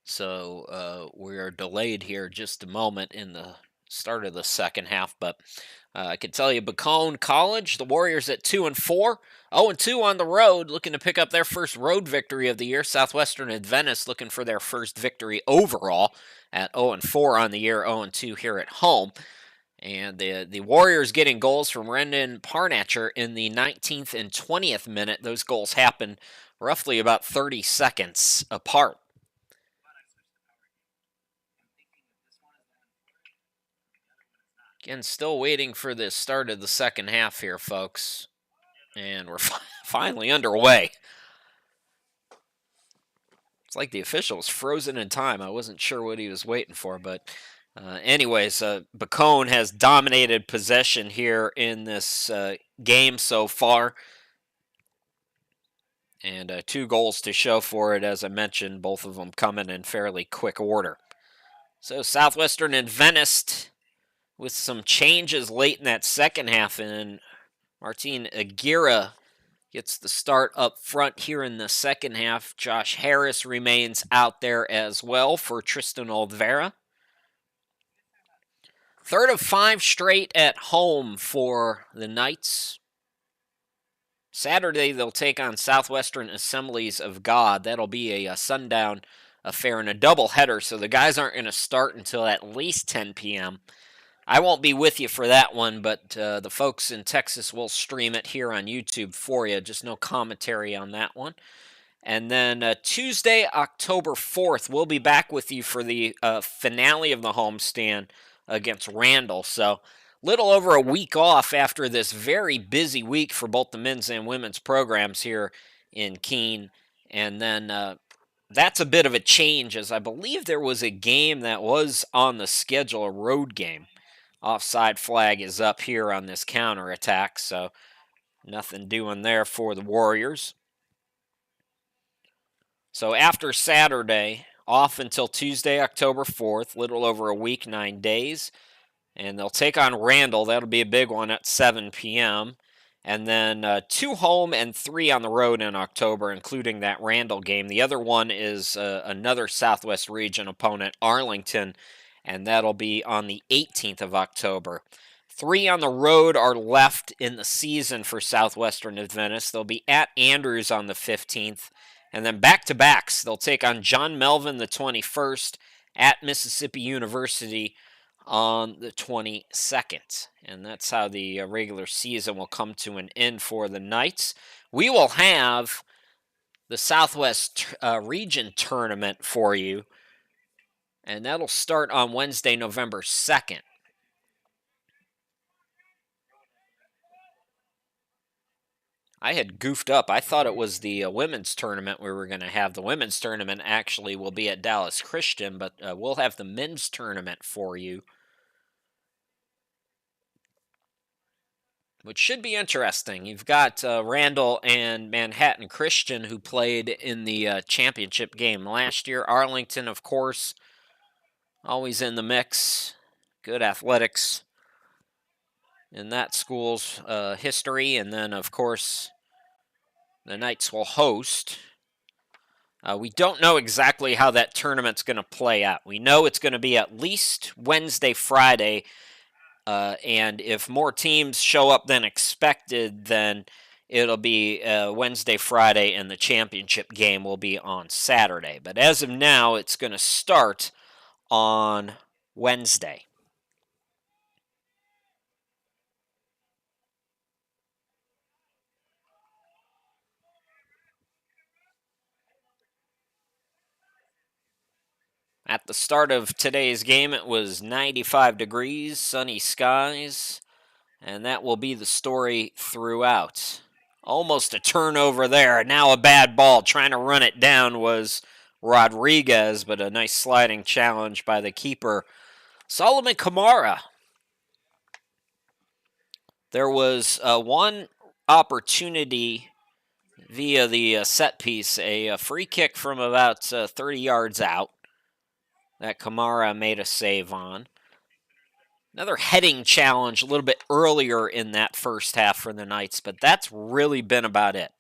so we are delayed here just a moment in the start of the second half. But I can tell you, Bacone College, the Warriors at 2-4, 0-2 on the road, looking to pick up their first road victory of the year. Southwestern Adventist looking for their first victory overall at 0-4 on the year, 0-2 here at home. And the Warriors getting goals from Rendon Parnatcher in the 19th and 20th minute. Those goals happened roughly about 30 seconds apart. Again, still waiting for the start of the second half here, folks. And we're finally underway. It's like the official was frozen in time. I wasn't sure what he was waiting for, but anyways, Bacone has dominated possession here in this game so far. And 2 goals to show for it, as I mentioned, both of them coming in fairly quick order. So Southwestern Adventist with some changes late in that second half, and Martine Aguirre gets the start up front here in the second half. Josh Harris remains out there as well for Tristan Oldvera. Third of 5 straight at home for the Knights. Saturday, they'll take on Southwestern Assemblies of God. That'll be a sundown affair and a doubleheader, so the guys aren't going to start until at least 10 p.m. I won't be with you for that one, but the folks in Texas will stream it here on YouTube for you. Just no commentary on that one. And then Tuesday, October 4th, we'll be back with you for the finale of the homestand against Randall. So little over a week off after this very busy week for both the men's and women's programs here in Keene. And then that's a bit of a change, as I believe there was a game that was on the schedule, a road game. Offside flag is up here on this counterattack, so nothing doing there for the Warriors. So after Saturday, off until Tuesday, October 4th, little over a week, 9 days. And they'll take on Randall. That'll be a big one at 7 p.m. And then 2 home and 3 on the road in October, including that Randall game. The other one is another Southwest Region opponent, Arlington, and that'll be on the 18th of October. 3 on the road are left in the season for Southwestern Adventist. They'll be at Andrews on the 15th, and then back-to-backs. They'll take on John Melvin the 21st, at Mississippi University on the 22nd. And that's how the regular season will come to an end for the Knights. We will have the Southwest Region Tournament for you, and that'll start on Wednesday, November 2nd. I had goofed up. I thought it was the women's tournament we were going to have. The women's tournament actually will be at Dallas Christian, but we'll have the men's tournament for you, which should be interesting. You've got Randall and Manhattan Christian, who played in the championship game last year. Arlington, of course, always in the mix. Good athletics in that school's history. And then, of course, the Knights will host. We don't know exactly how that tournament's going to play out. We know it's going to be at least Wednesday, Friday, and if more teams show up than expected, then it'll be Wednesday, Friday, and the championship game will be on Saturday. But as of now, it's going to start on Wednesday. At the start of today's game, it was 95 degrees, sunny skies, and that will be the story throughout. Almost a turnover there. Now a bad ball. Trying to run it down was Rodriguez, but a nice sliding challenge by the keeper, Solomon Kamara. There was one opportunity via the set piece, a free kick from about 30 yards out that Kamara made a save on. Another heading challenge a little bit earlier in that first half for the Knights, but that's really been about it.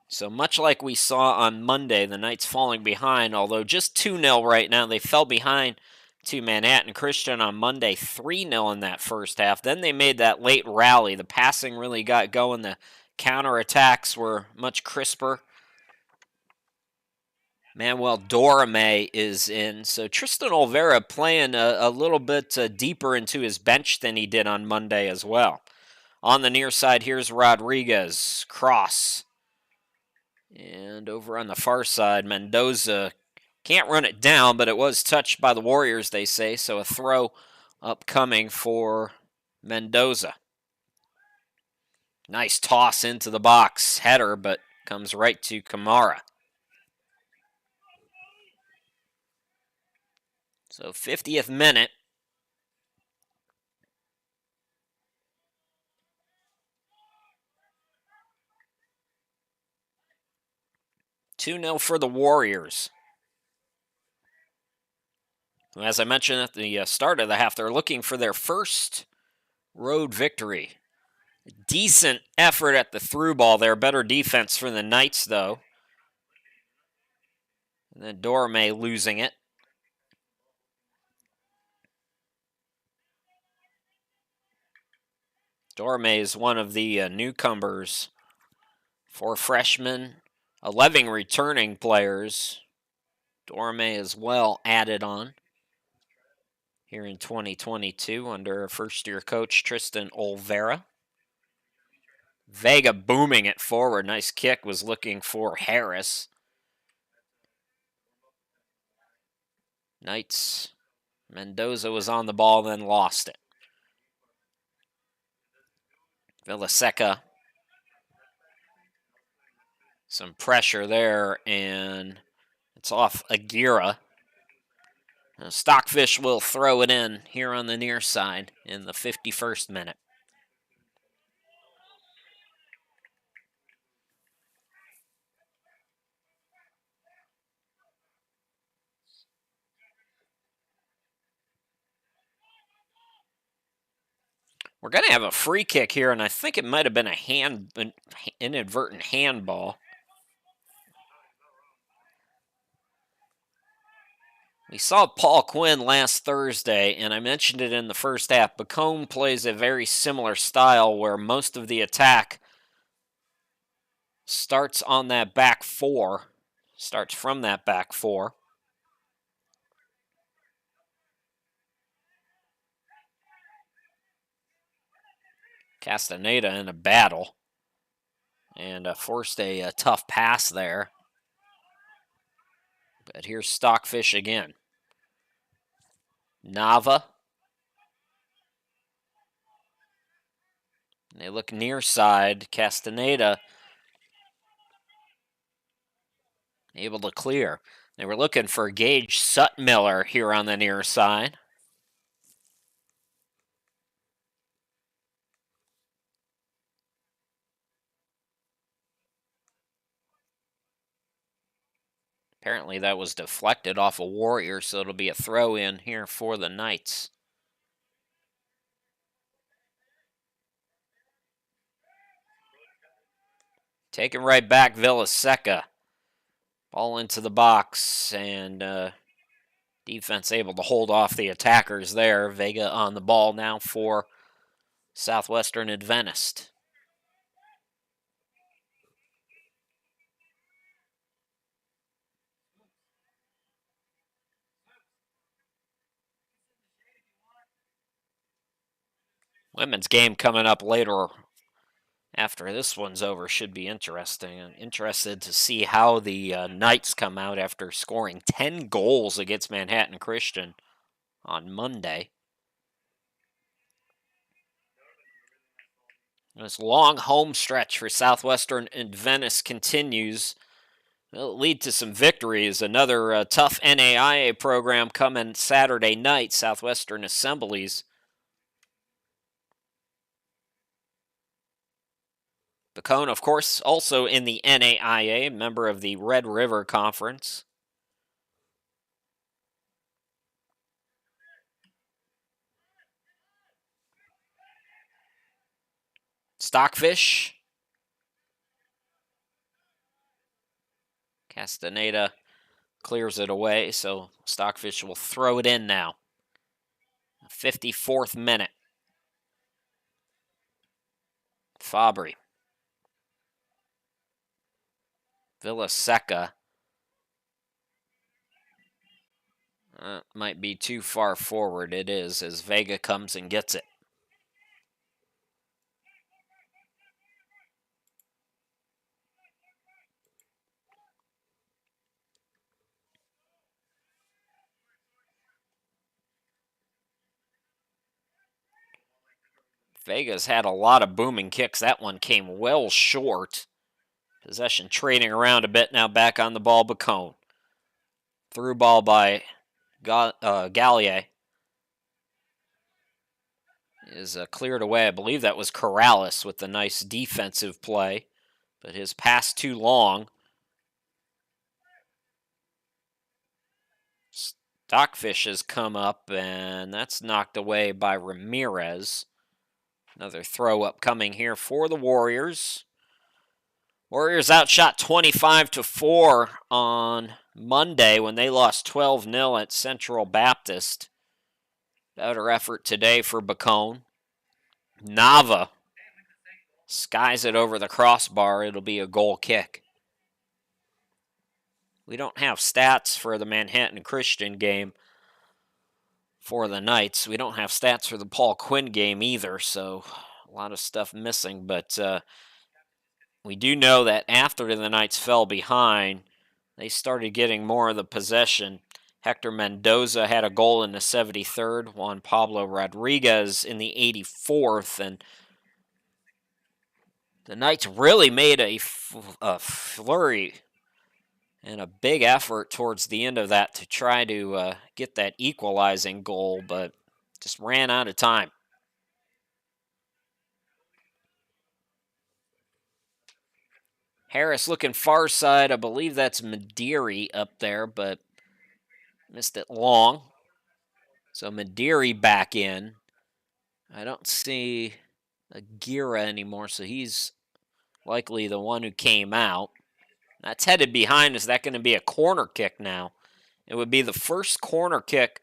So much like we saw on Monday, the Knights falling behind, although just 2-0 right now. They fell behind to Manhattan Christian on Monday, 3-0 in that first half. Then they made that late rally. The passing really got going. The counterattacks were much crisper. Manuel Dorame is in. So Tristan Olvera playing a little bit deeper into his bench than he did on Monday as well. On the near side, here's Rodriguez. Cross. And over on the far side, Mendoza can't run it down, but it was touched by the Warriors, they say. So a throw upcoming for Mendoza. Nice toss into the box. Header, but comes right to Kamara. So 50th minute. $2-0 for the Warriors. As I mentioned at the start of the half, they're looking for their first road victory. Decent effort at the through ball there. Better defense for the Knights, though. And then Dorame losing it. Dorame is one of the newcomers. 4 freshmen, 11 returning players. Dorame as well added on here in 2022 under first-year coach Tristan Olvera. Vega booming it forward. Nice kick, was looking for Harris. Knights. Mendoza was on the ball, then lost it. Villaseca. Some pressure there, and it's off Aguirre. Stockfish will throw it in here on the near side in the 51st minute. We're going to have a free kick here, and I think it might have been an inadvertent handball. We saw Paul Quinn last Thursday, and I mentioned it in the first half. Bacone plays a very similar style where most of the attack starts on that back four, starts from that back four. Castaneda in a battle and forced a tough pass there. But here's Stockfish again. Nava. And they look near side. Castaneda able to clear. They were looking for Gage Sutmiller here on the near side. Apparently that was deflected off a Warrior, so it'll be a throw in here for the Knights. Taking right back, Villaseca. Ball into the box, and defense able to hold off the attackers there. Vega on the ball now for Southwestern Adventist. Women's game coming up later after this one's over should be interesting. I'm interested to see how the Knights come out after scoring 10 goals against Manhattan Christian on Monday. This long home stretch for Southwestern Adventist continues. It'll lead to some victories. Another tough NAIA program coming Saturday night, Southwestern Assemblies. Bacone, of course, also in the NAIA, member of the Red River Conference. Stockfish. Castaneda clears it away, so Stockfish will throw it in now. 54th minute. Fabry. Villaseca. Might be too far forward. It is, as Vega comes and gets it. Vega's had a lot of booming kicks. That one came well short. Possession trading around a bit now, back on the ball, Bacone. Through ball by Gallier. Is cleared away. I believe that was Corrales with the nice defensive play, but his pass too long. Stockfish has come up, and that's knocked away by Ramirez. Another throw up coming here for the Warriors. Warriors outshot 25-4 on Monday when they lost 12-0 at Central Baptist. Better effort today for Bacone. Nava skies it over the crossbar. It'll be a goal kick. We don't have stats for the Manhattan Christian game for the Knights. We don't have stats for the Paul Quinn game either, so a lot of stuff missing. But we do know that after the Knights fell behind, they started getting more of the possession. Hector Mendoza had a goal in the 73rd, Juan Pablo Rodriguez in the 84th, and the Knights really made a flurry and a big effort towards the end of that to try to get that equalizing goal, but just ran out of time. Harris looking far side. I believe that's Mediri up there, but missed it long. So Mediri back in. I don't see Aguirre anymore, so he's likely the one who came out. That's headed behind. Is that going to be a corner kick now? It would be the first corner kick,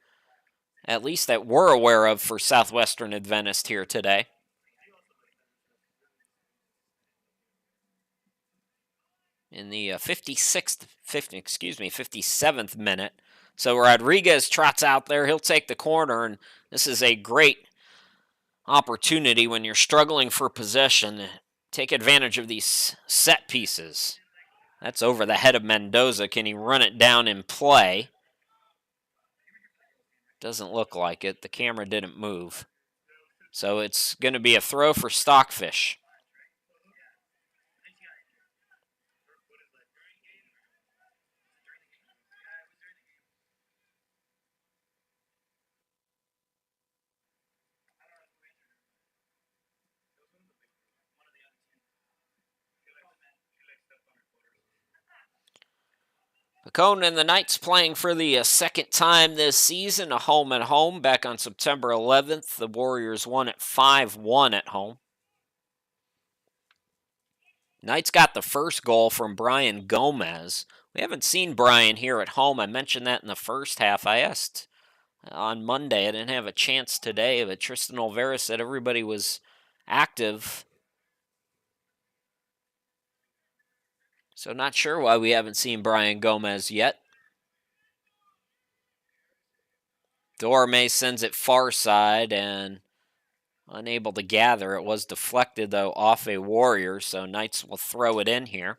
at least that we're aware of, for Southwestern Adventist here today. In the 57th minute. So Rodriguez trots out there. He'll take the corner, and this is a great opportunity when you're struggling for possession to take advantage of these set pieces. That's over the head of Mendoza. Can he run it down in play? Doesn't look like it. The camera didn't move. So it's going to be a throw for Stockfish. Bacone and the Knights playing for the second time this season, a home and home. Back on September 11th, the Warriors won at 5-1 at home. Knights got the first goal from Brian Gomez. We haven't seen Brian here at home. I mentioned that in the first half. I asked on Monday. I didn't have a chance today, but Tristan Olvera said everybody was active. So not sure why we haven't seen Brian Gomez yet. Dorme sends it far side and unable to gather. It was deflected, though, off a Warrior, so Knights will throw it in here.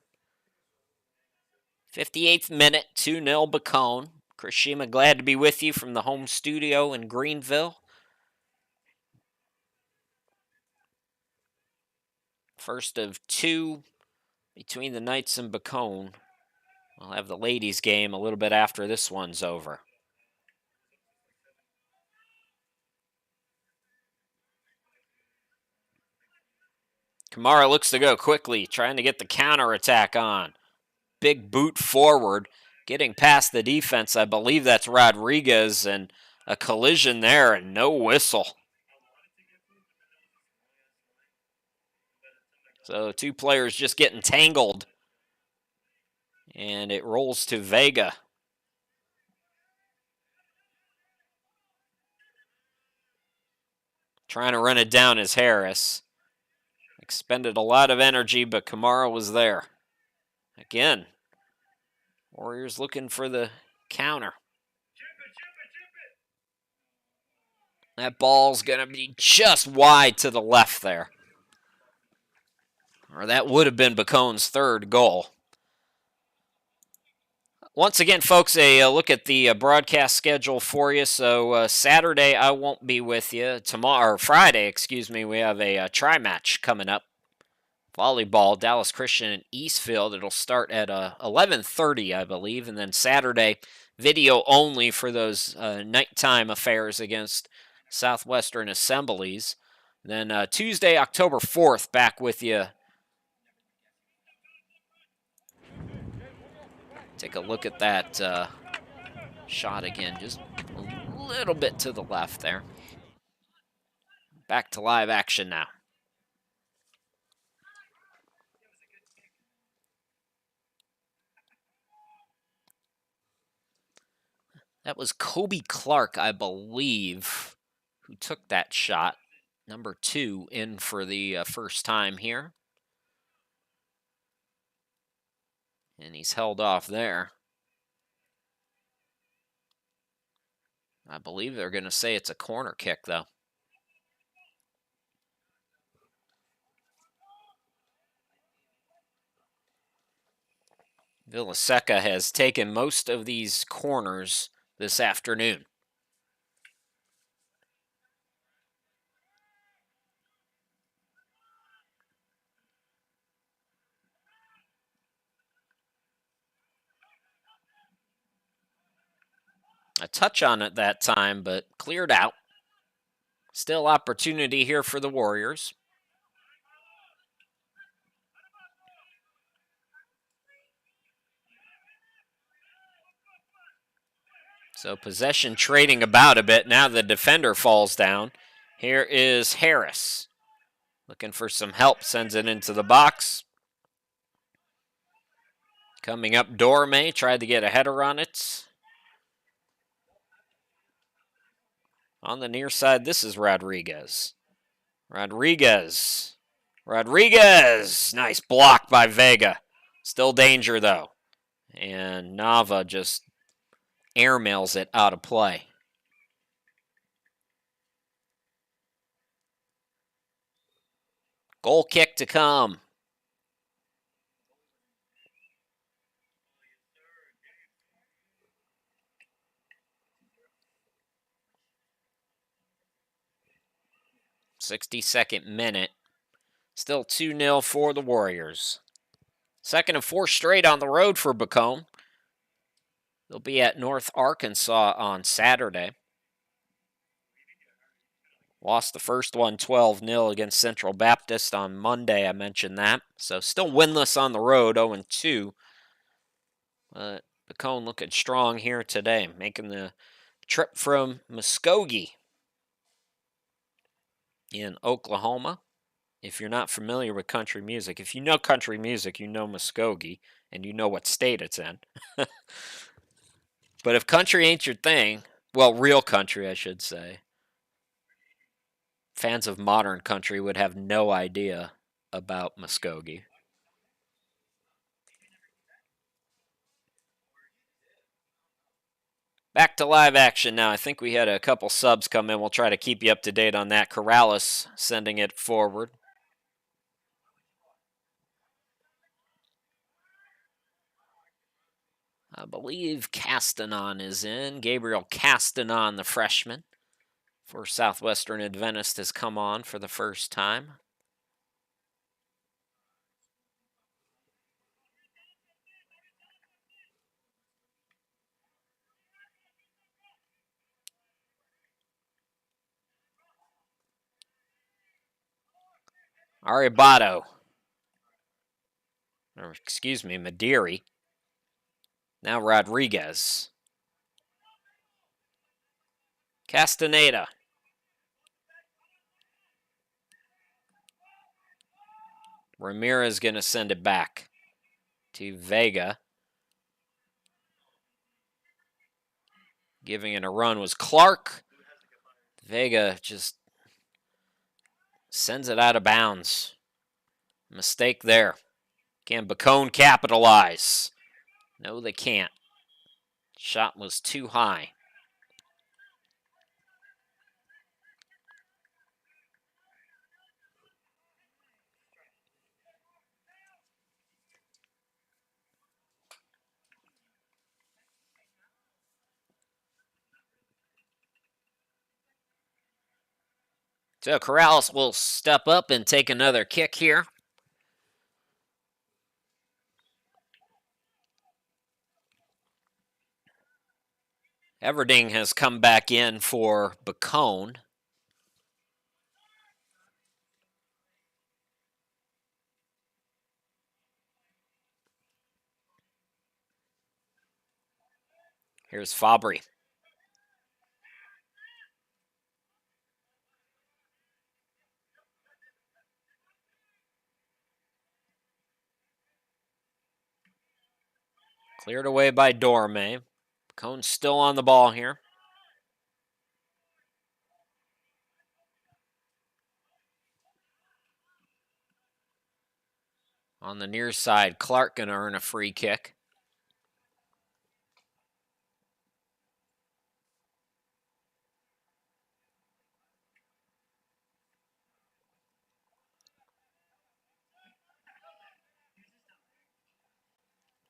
58th minute, 2-0 Bacone. Chris Shima, glad to be with you from the home studio in Greenville. First of two between the Knights and Bacone. We'll have the ladies' game a little bit after this one's over. Kamara looks to go quickly, trying to get the counterattack on. Big boot forward, getting past the defense. I believe that's Rodriguez, and a collision there and no whistle. So two players just getting tangled. And it rolls to Vega. Trying to run it down is Harris. Expended a lot of energy, but Kamara was there. Again, Warriors looking for the counter. That ball's going to be just wide to the left there. Or that would have been Bacone's third goal. Once again, folks, a look at the broadcast schedule for you. So Saturday, I won't be with you. Tomorrow, or Friday, excuse me, we have a tri-match coming up. Volleyball, Dallas Christian and Eastfield. It'll start at 11:30, I believe. And then Saturday, video only for those nighttime affairs against Southwestern Assemblies. Then Tuesday, October 4th, back with you. Take a look at that shot again, just a little bit to the left there. Back to live action now. That was Kobe Clark, I believe, who took that shot. Number 2 in for the first time here. And he's held off there. I believe they're going to say it's a corner kick, though. Villaseca has taken most of these corners this afternoon. A touch on it that time, but cleared out. Still opportunity here for the Warriors. So possession trading about a bit. Now the defender falls down. Here is Harris. Looking for some help, sends it into the box. Coming up, Dorme tried to get a header on it. On the near side, this is Rodriguez. Rodriguez. Nice block by Vega. Still danger, though. And Nava just airmails it out of play. Goal kick to come. '62nd minute. Still 2-0 for the Warriors. Second of 4 straight on the road for Bacone. They'll be at North Arkansas on Saturday. Lost the first one 12-0 against Central Baptist on Monday. I mentioned that. So still winless on the road, 0-2. But Bacone looking strong here today, making the trip from Muskogee in Oklahoma. If you're not familiar with country music, if you know country music, you know Muskogee, and you know what state it's in. But if country ain't your thing, well, real country, I should say, fans of modern country would have no idea about Muskogee. Back to live action now. I think we had a couple subs come in. We'll try to keep you up to date on that. Corrales sending it forward. I believe Castanon is in. Gabriel Castanon, the freshman for Southwestern Adventist, has come on for the first time. Aribato. Or, excuse me, Madiri. Now Rodriguez. Castaneda. Ramirez going to send it back to Vega. Giving it a run was Clark. Vega just sends it out of bounds. Mistake there. Can Bacone capitalize? No, they can't. Shot was too high. So Corrales will step up and take another kick here. Everding has come back in for Bacone. Here's Fabry. Cleared away by Dorme. Bacone's still on the ball here. On the near side, Clark going to earn a free kick.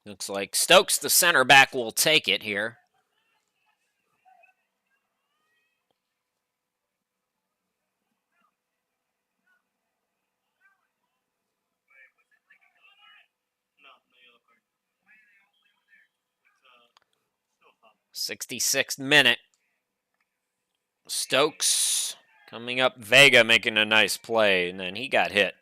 Looks like Stokes, the center back, will take it here. '66th minute. Stokes coming up. Vega making a nice play, and then he got hit.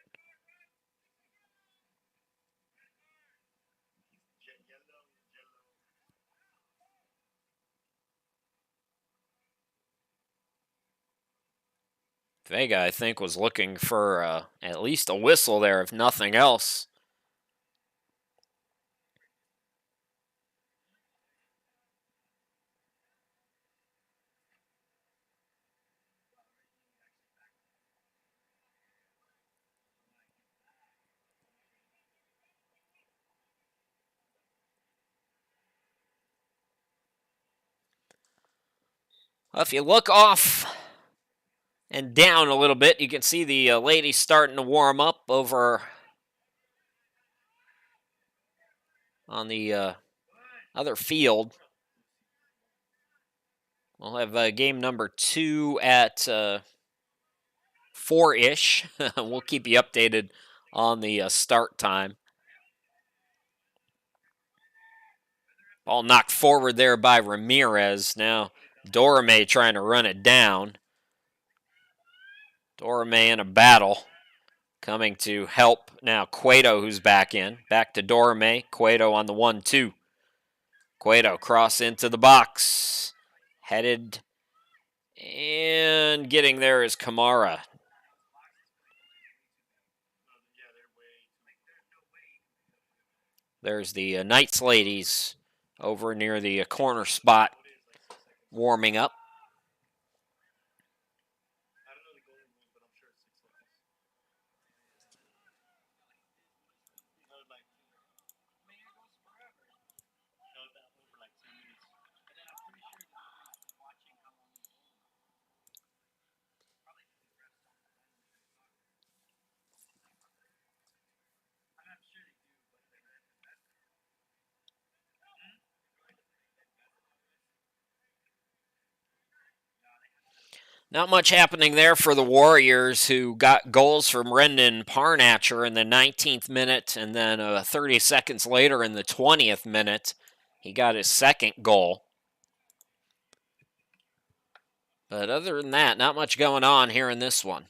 Vega, I think, was looking for at least a whistle there, if nothing else. Well, if you look off and down a little bit, you can see the ladies starting to warm up over on the other field. We'll have game number 2 at 4-ish. We'll keep you updated on the start time. Ball knocked forward there by Ramirez. Now Dorame trying to run it down. Dorame in a battle. Coming to help now Cueto, who's back in. Back to Dorame. Cueto on the 1-2. Cueto cross into the box. Headed and getting there is Kamara. There's the Knights ladies over near the corner spot warming up. Not much happening there for the Warriors, who got goals from Brendan Parnatcher in the 19th minute, and then 30 seconds later in the 20th minute, he got his second goal. But other than that, not much going on here in this one.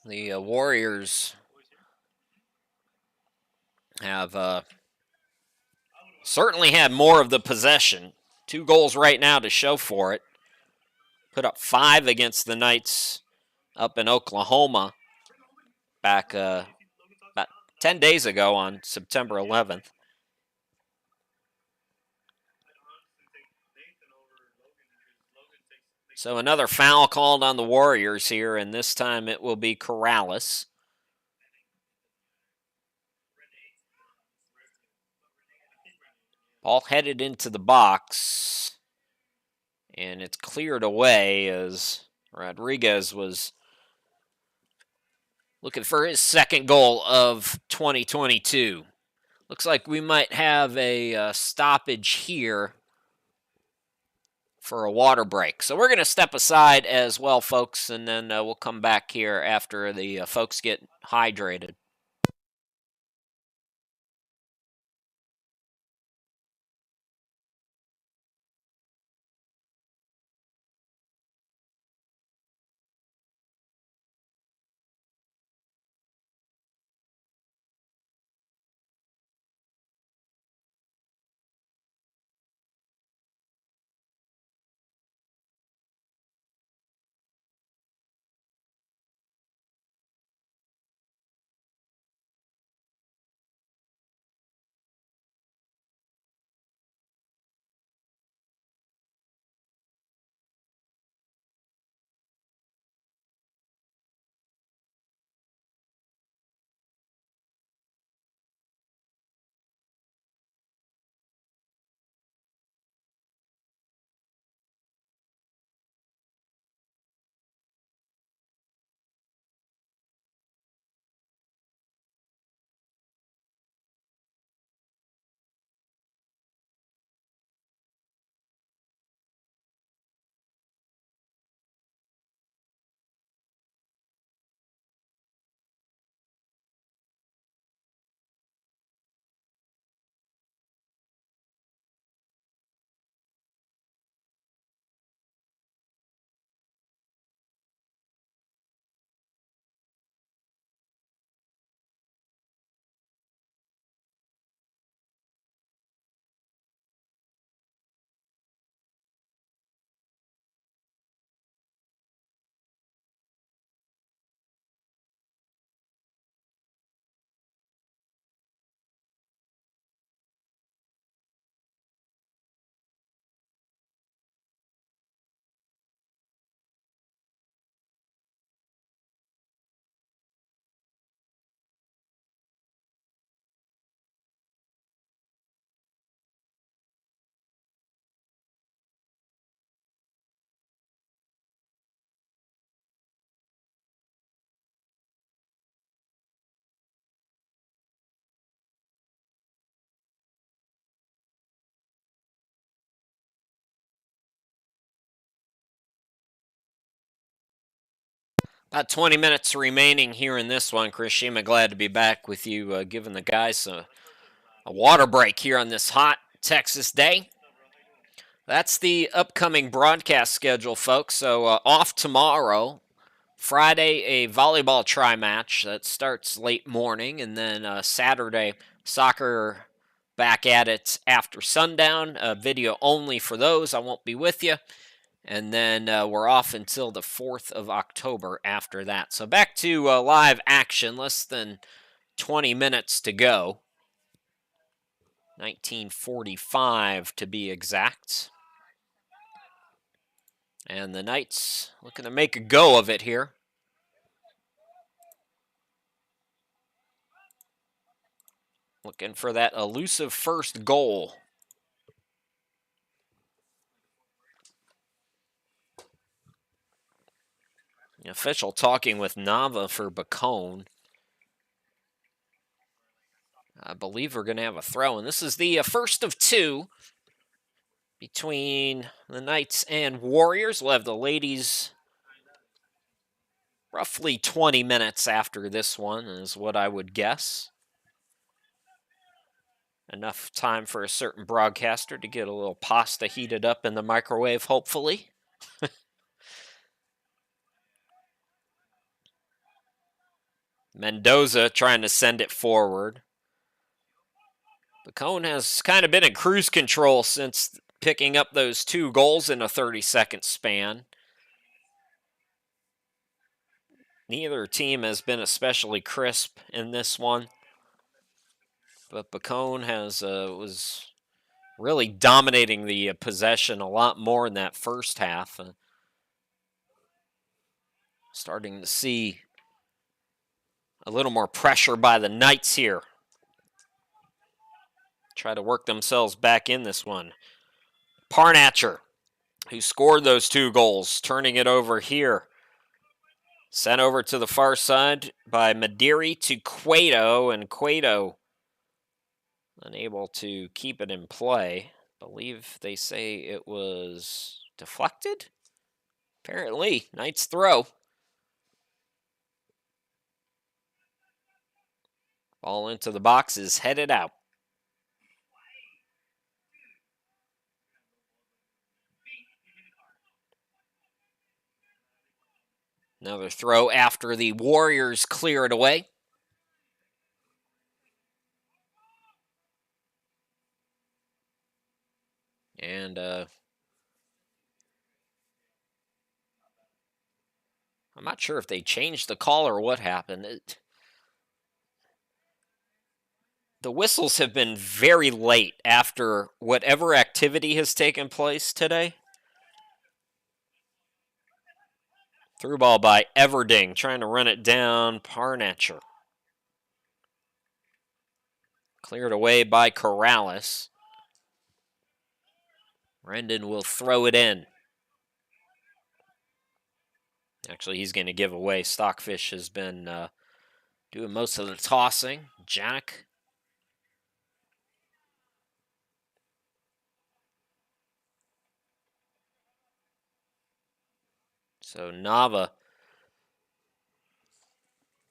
The Warriors have certainly had more of the possession. 2 goals right now to show for it. Put up 5 against the Knights up in Oklahoma back about 10 days ago on September 11th. So another foul called on the Warriors here, and this time it will be Corrales. Ball headed into the box, and it's cleared away as Rodriguez was looking for his second goal of 2022. Looks like we might have a stoppage here for a water break. So we're going to step aside as well, folks, and then we'll come back here after the folks get hydrated. About 20 minutes remaining here in this one. Chris Shima, glad to be back with you, giving the guys a water break here on this hot Texas day. That's the upcoming broadcast schedule, folks. So off tomorrow. Friday, a volleyball tri match that starts late morning, and then Saturday, soccer back at it after sundown. Video only for those. I won't be with you. And then we're off until the 4th of October after that. So back to live action, less than 20 minutes to go. 1945 to be exact. And the Knights looking to make a go of it here. Looking for that elusive first goal. The official talking with Nava for Bacone. I believe we're going to have a throw, and this is the first of two between the Knights and Warriors. We'll have the ladies roughly 20 minutes after this one is what I would guess. Enough time for a certain broadcaster to get a little pasta heated up in the microwave, hopefully. Mendoza trying to send it forward. Bacone has kind of been in cruise control since picking up those 2 goals in a 30-second span. Neither team has been especially crisp in this one. But Bacone was really dominating the possession a lot more in that first half. Starting to see a little more pressure by the Knights here. Try to work themselves back in this one. Parnatcher, who scored those 2 goals, turning it over here. Sent over to the far side by Madiri to Cueto, and Cueto unable to keep it in play. I believe they say it was deflected. Apparently, Knights throw. Ball into the box is headed out. Another throw after the Warriors clear it away. And I'm not sure if they changed the call or what happened. The whistles have been very late after whatever activity has taken place today. Through ball by Everding, trying to run it down. Parnatcher. Cleared away by Corrales. Rendon will throw it in. Actually, he's going to give away. Stockfish has been doing most of the tossing. Jack. So Nava.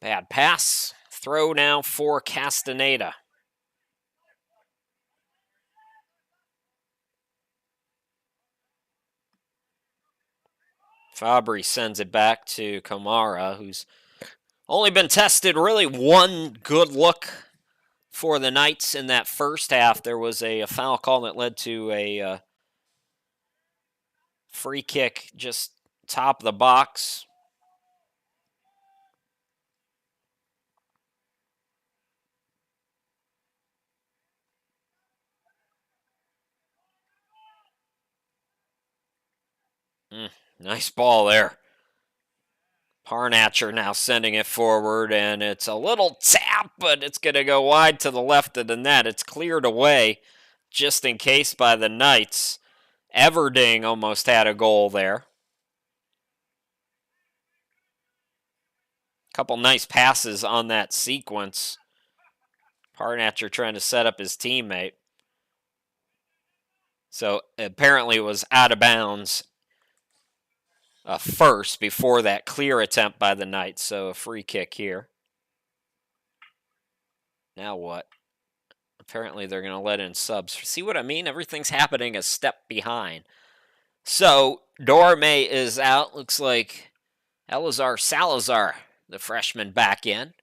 Bad pass. Throw now for Castaneda. Fabry sends it back to Kamara, who's only been tested really one good look for the Knights in that first half. There was a foul call that led to a free kick just top of the box. Nice ball there. Parnatcher now sending it forward, and it's a little tap, but it's going to go wide to the left of the net. It's cleared away just in case by the Knights. Everding almost had a goal there. Couple nice passes on that sequence. Parnatcher trying to set up his teammate. So apparently it was out of bounds first before that clear attempt by the Knights. So a free kick here. Now what? Apparently they're going to let in subs. See what I mean? Everything's happening a step behind. So Dorme is out. Looks like Elazar Salazar, the freshman, back in.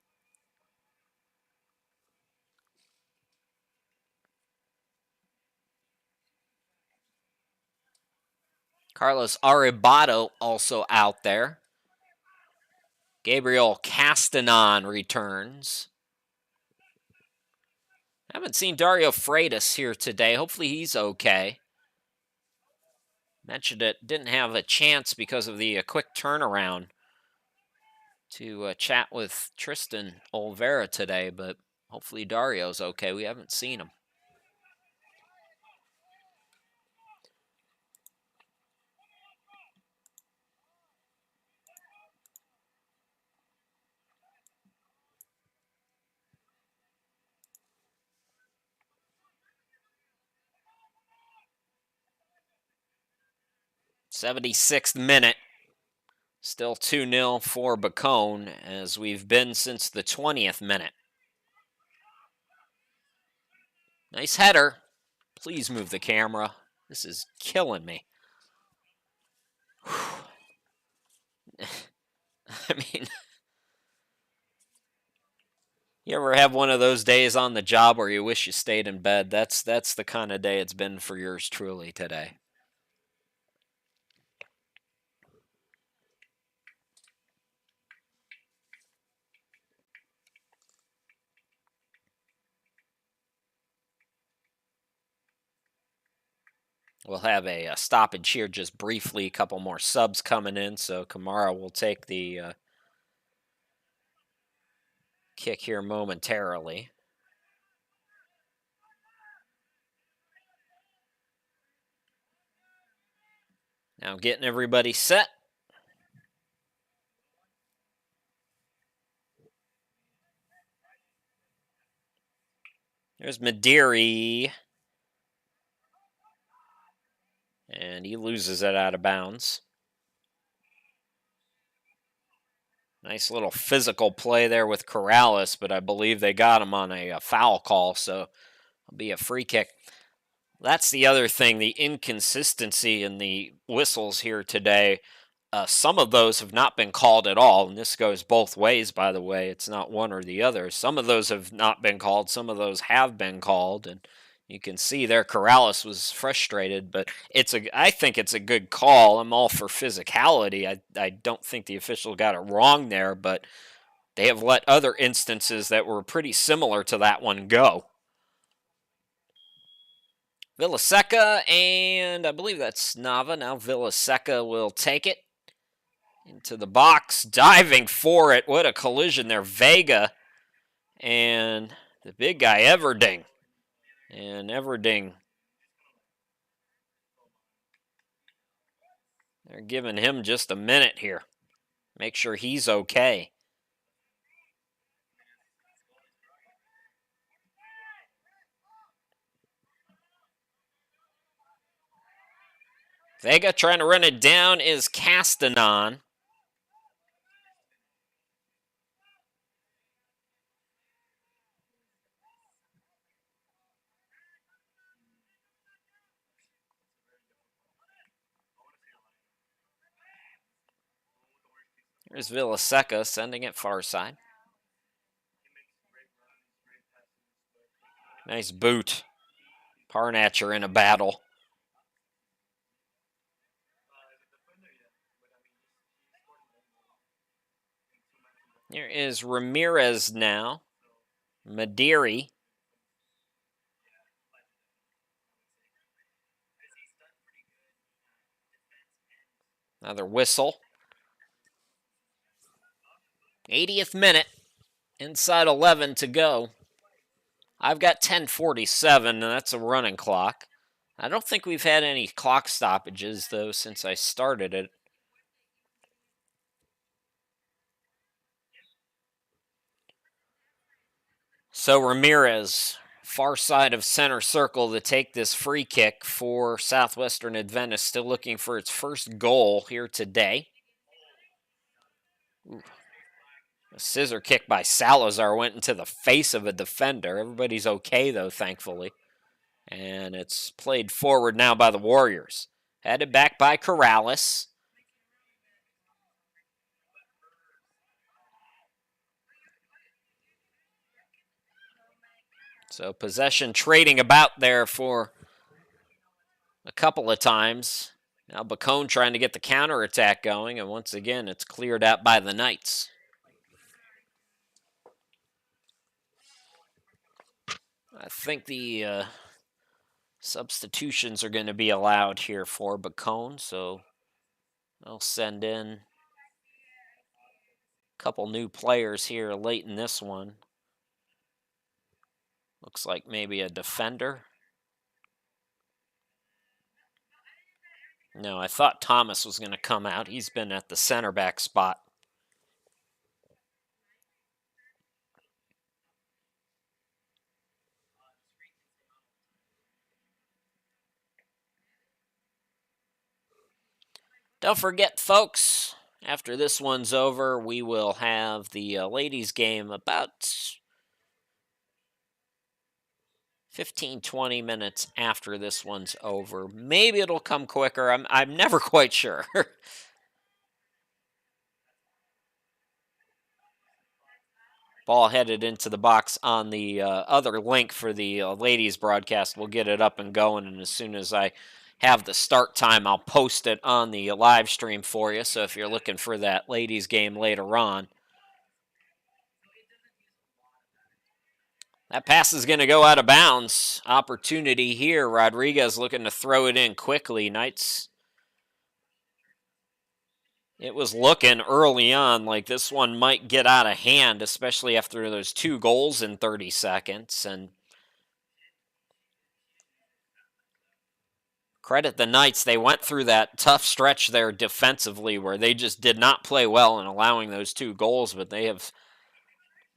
Carlos Arribado also out there. Gabriel Castanon returns. I haven't seen Dario Freitas here today. Hopefully he's okay. Mentioned it, didn't have a chance because of the quick turnaround to chat with Tristan Olvera today, but hopefully Dario's okay. We haven't seen him. 76th minute. Still 2-0 for Bacone, as we've been since the 20th minute. Nice header. Please move the camera. This is killing me. I mean, you ever have one of those days on the job where you wish you stayed in bed? That's the kind of day it's been for yours truly today. We'll have a stoppage here just briefly. A couple more subs coming in, so Kamara will take the kick here momentarily. Now getting everybody set. There's Madiri. And he loses it out of bounds. Nice little physical play there with Corrales, but I believe they got him on a foul call, so it'll be a free kick. That's the other thing, the inconsistency in the whistles here today. Some of those have not been called at all, and this goes both ways, by the way. It's not one or the other. Some of those have not been called. Some of those have been called, and you can see there Corrales was frustrated, but I think it's a good call. I'm all for physicality. I don't think the official got it wrong there, but they have let other instances that were pretty similar to that one go. Villaseca, and I believe that's Nava. Now Villaseca will take it into the box, diving for it. What a collision there. Vega and the big guy, Everding. And Everding, they're giving him just a minute here. Make sure he's okay. Vega trying to run it down is Castanon. Here's Villaseca sending it far side. Nice boot. Parnatcher in a battle. Here is Ramirez now. Madiri. Another whistle. 80th minute. Inside 11 to go. I've got 10:47, and that's a running clock. I don't think we've had any clock stoppages, though, since I started it. So Ramirez, far side of center circle to take this free kick for Southwestern Adventist, still looking for its first goal here today. Ooh. A scissor kick by Salazar went into the face of a defender. Everybody's okay, though, thankfully. And it's played forward now by the Warriors. Headed back by Corrales. So possession trading about there for a couple of times. Now Bacone trying to get the counterattack going, and once again, it's cleared out by the Knights. I think the substitutions are going to be allowed here for Bacone, so they'll send in a couple new players here late in this one. Looks like maybe a defender. No, I thought Thomas was going to come out. He's been at the center back spot. Don't forget, folks, after this one's over, we will have the ladies' game about 15-20 minutes after this one's over. Maybe it'll come quicker. I'm never quite sure. Ball headed into the box on the other link for the ladies broadcast. We'll get it up and going, and as soon as I have the start time, I'll post it on the live stream for you. So if you're looking for that ladies game later on, that pass is going to go out of bounds. Opportunity here. Rodriguez looking to throw it in quickly. Knights. It was looking early on like this one might get out of hand, especially after those 2 goals in 30 seconds. And credit the Knights. They went through that tough stretch there defensively where they just did not play well in allowing those 2 goals, but they have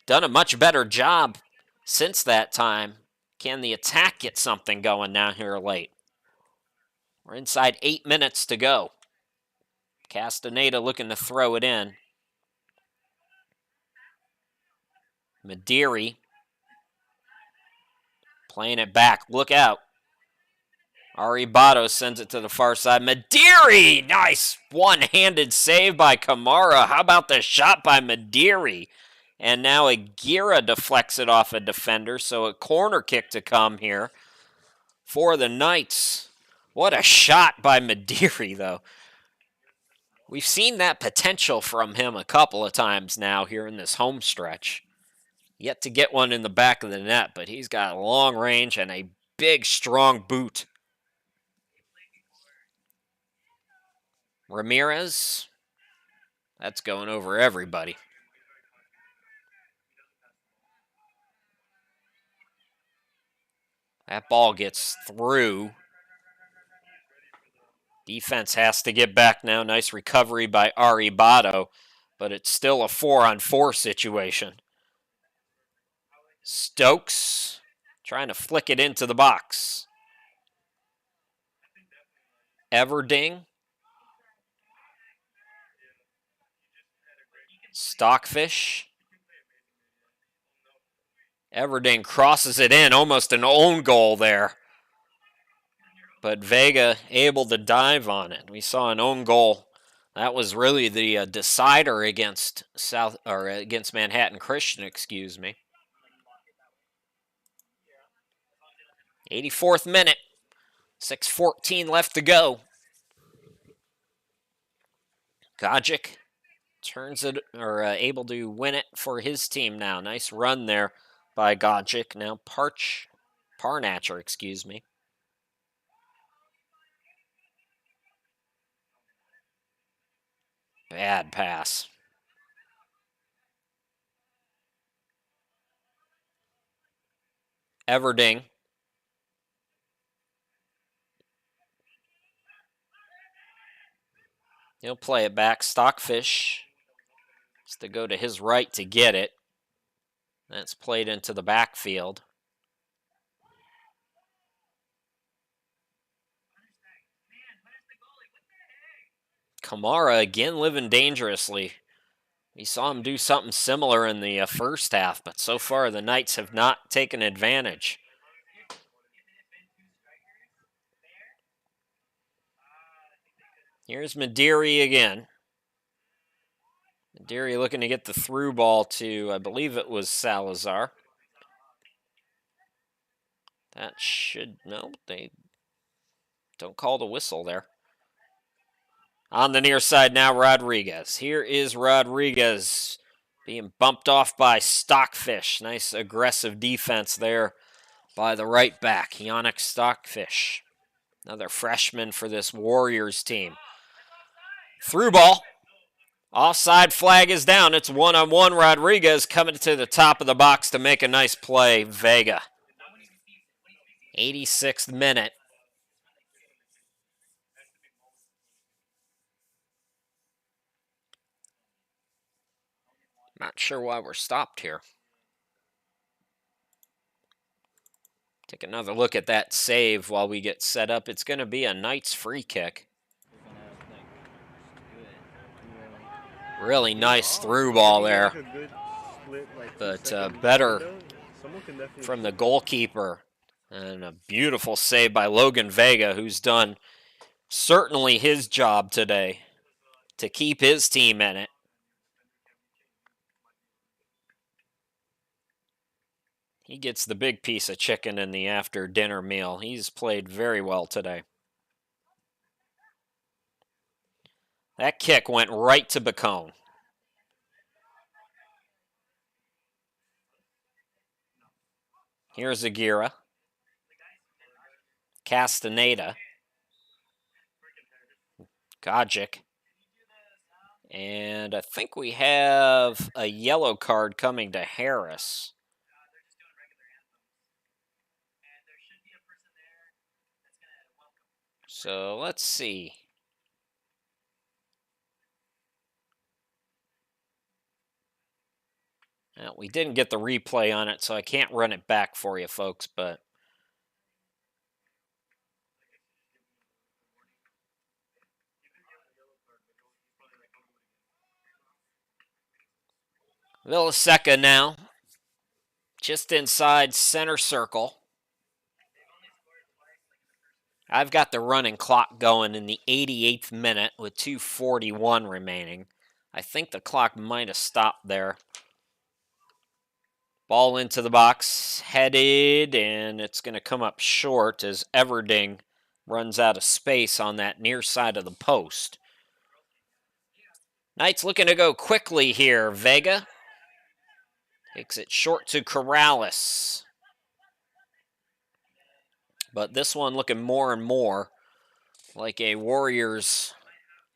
done a much better job since that time. Can the attack get something going now here late? We're inside 8 minutes to go. Castaneda looking to throw it in. Mediri playing it back. Look out. Aribato sends it to the far side. Mediri! Nice one-handed save by Kamara. How about the shot by Mediri? And now Aguirre deflects it off a defender, so a corner kick to come here for the Knights. What a shot by Mediri, though. We've seen that potential from him a couple of times now here in this home stretch. Yet to get one in the back of the net, but he's got long range and a big, strong boot. Ramirez. That's going over everybody. That ball gets through. Defense has to get back now. Nice recovery by Aribato, but it's still a 4-on-4 situation. Stokes trying to flick it into the box. Everding. Stockfish. Everding crosses it in, almost an own goal there. But Vega able to dive on it. We saw an own goal. That was really the decider against against Manhattan Christian, excuse me. 84th minute. 6:14 left to go. Gogic turns it, or able to win it for his team now. Nice run there by Gogic. Now Parnatcher, excuse me. Bad pass. Everding. He'll play it back. Stockfish has to go to his right to get it. That's played into the backfield. Kamara again living dangerously. We saw him do something similar in the first half, but so far the Knights have not taken advantage. Here's Mediri again. Mediri looking to get the through ball to, I believe it was Salazar. That should, no, they don't call the whistle there. On the near side now, Rodriguez. Here is Rodriguez being bumped off by Stockfish. Nice aggressive defense there by the right back, Yannick Stockfish. Another freshman for this Warriors team. Through ball. Offside flag is down. It's 1-on-1. Rodriguez coming to the top of the box to make a nice play. Vega. 86th minute. Not sure why we're stopped here. Take another look at that save while we get set up. It's going to be a Knights free kick. Really nice through ball there. But better from the goalkeeper. And a beautiful save by Logan Vega, who's done certainly his job today to keep his team in it. He gets the big piece of chicken in the after-dinner meal. He's played very well today. That kick went right to Bacone. Here's Aguirre. Castaneda. Gogic. And I think we have a yellow card coming to Harris. So let's see. Well, we didn't get the replay on it, so I can't run it back for you folks, but Villaseca now, just inside center circle. I've got the running clock going in the 88th minute with 2:41 remaining. I think the clock might have stopped there. Ball into the box, headed, and it's going to come up short as Everding runs out of space on that near side of the post. Knights looking to go quickly here. Vega takes it short to Corrales. But this one looking more and more like a Warriors'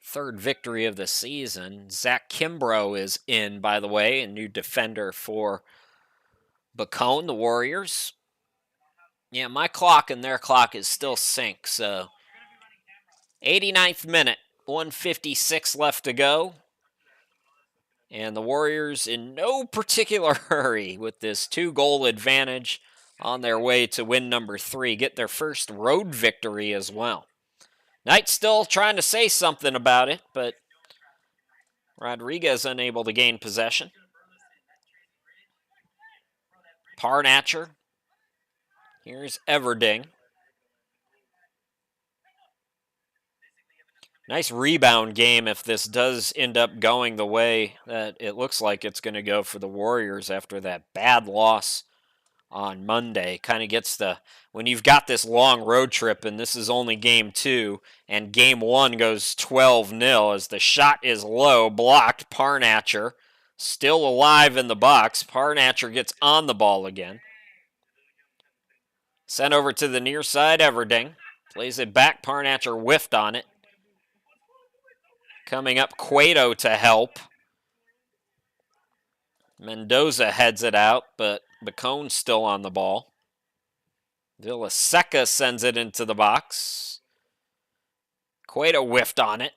third victory of the season. Zach Kimbrough is in, by the way, a new defender for Bacone, the Warriors. Yeah, my clock and their clock is still sync, so 89th minute, 1:56 left to go. And the Warriors in no particular hurry with this 2-goal advantage on their way to win number 3, get their first road victory as well. Knights still trying to say something about it, but Rodriguez unable to gain possession. Parnatcher. Here's Everding. Nice rebound game if this does end up going the way that it looks like it's going to go for the Warriors after that bad loss on Monday. Kind of gets when you've got this long road trip and this is only game 2 and game 1 goes 12-0 as the shot is low, blocked. Parnatcher still alive in the box. Parnatcher gets on the ball again. Sent over to the near side, Everding. Plays it back, Parnatcher whiffed on it. Coming up, Cueto to help. Mendoza heads it out, but Bacone's still on the ball. Villaseca sends it into the box. Cueto whiffed on it.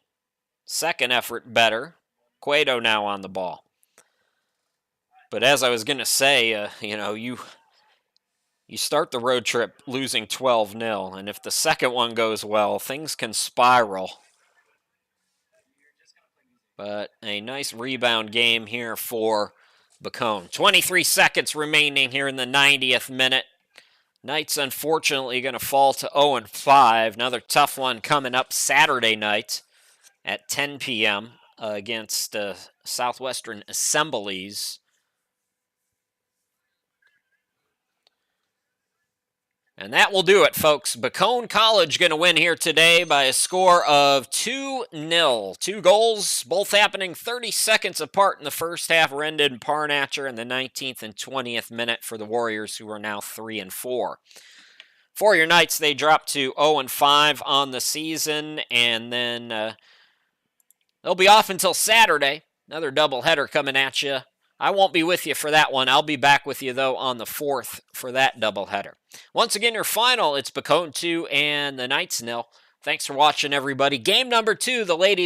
Second effort better. Cueto now on the ball. But as I was going to say, you start the road trip losing 12-0, and if the second one goes well, things can spiral. But a nice rebound game here for Bacone. 23 seconds remaining here in the 90th minute. Knights unfortunately going to fall to 0-5. Another tough one coming up Saturday night at 10 p.m. Against Southwestern Assemblies. And that will do it, folks. Bacone College going to win here today by a score of 2-0. 2 goals, both happening 30 seconds apart in the first half. Rendon Parnatcher in the 19th and 20th minute for the Warriors, who are now 3-4. For your Knights, they drop to 0-5 on the season, and then they'll be off until Saturday. Another doubleheader coming at you. I won't be with you for that one. I'll be back with you, though, on the 4th for that doubleheader. Once again, your final, it's Bacone 2 and the Knights 0. Thanks for watching, everybody. Game number 2, the ladies.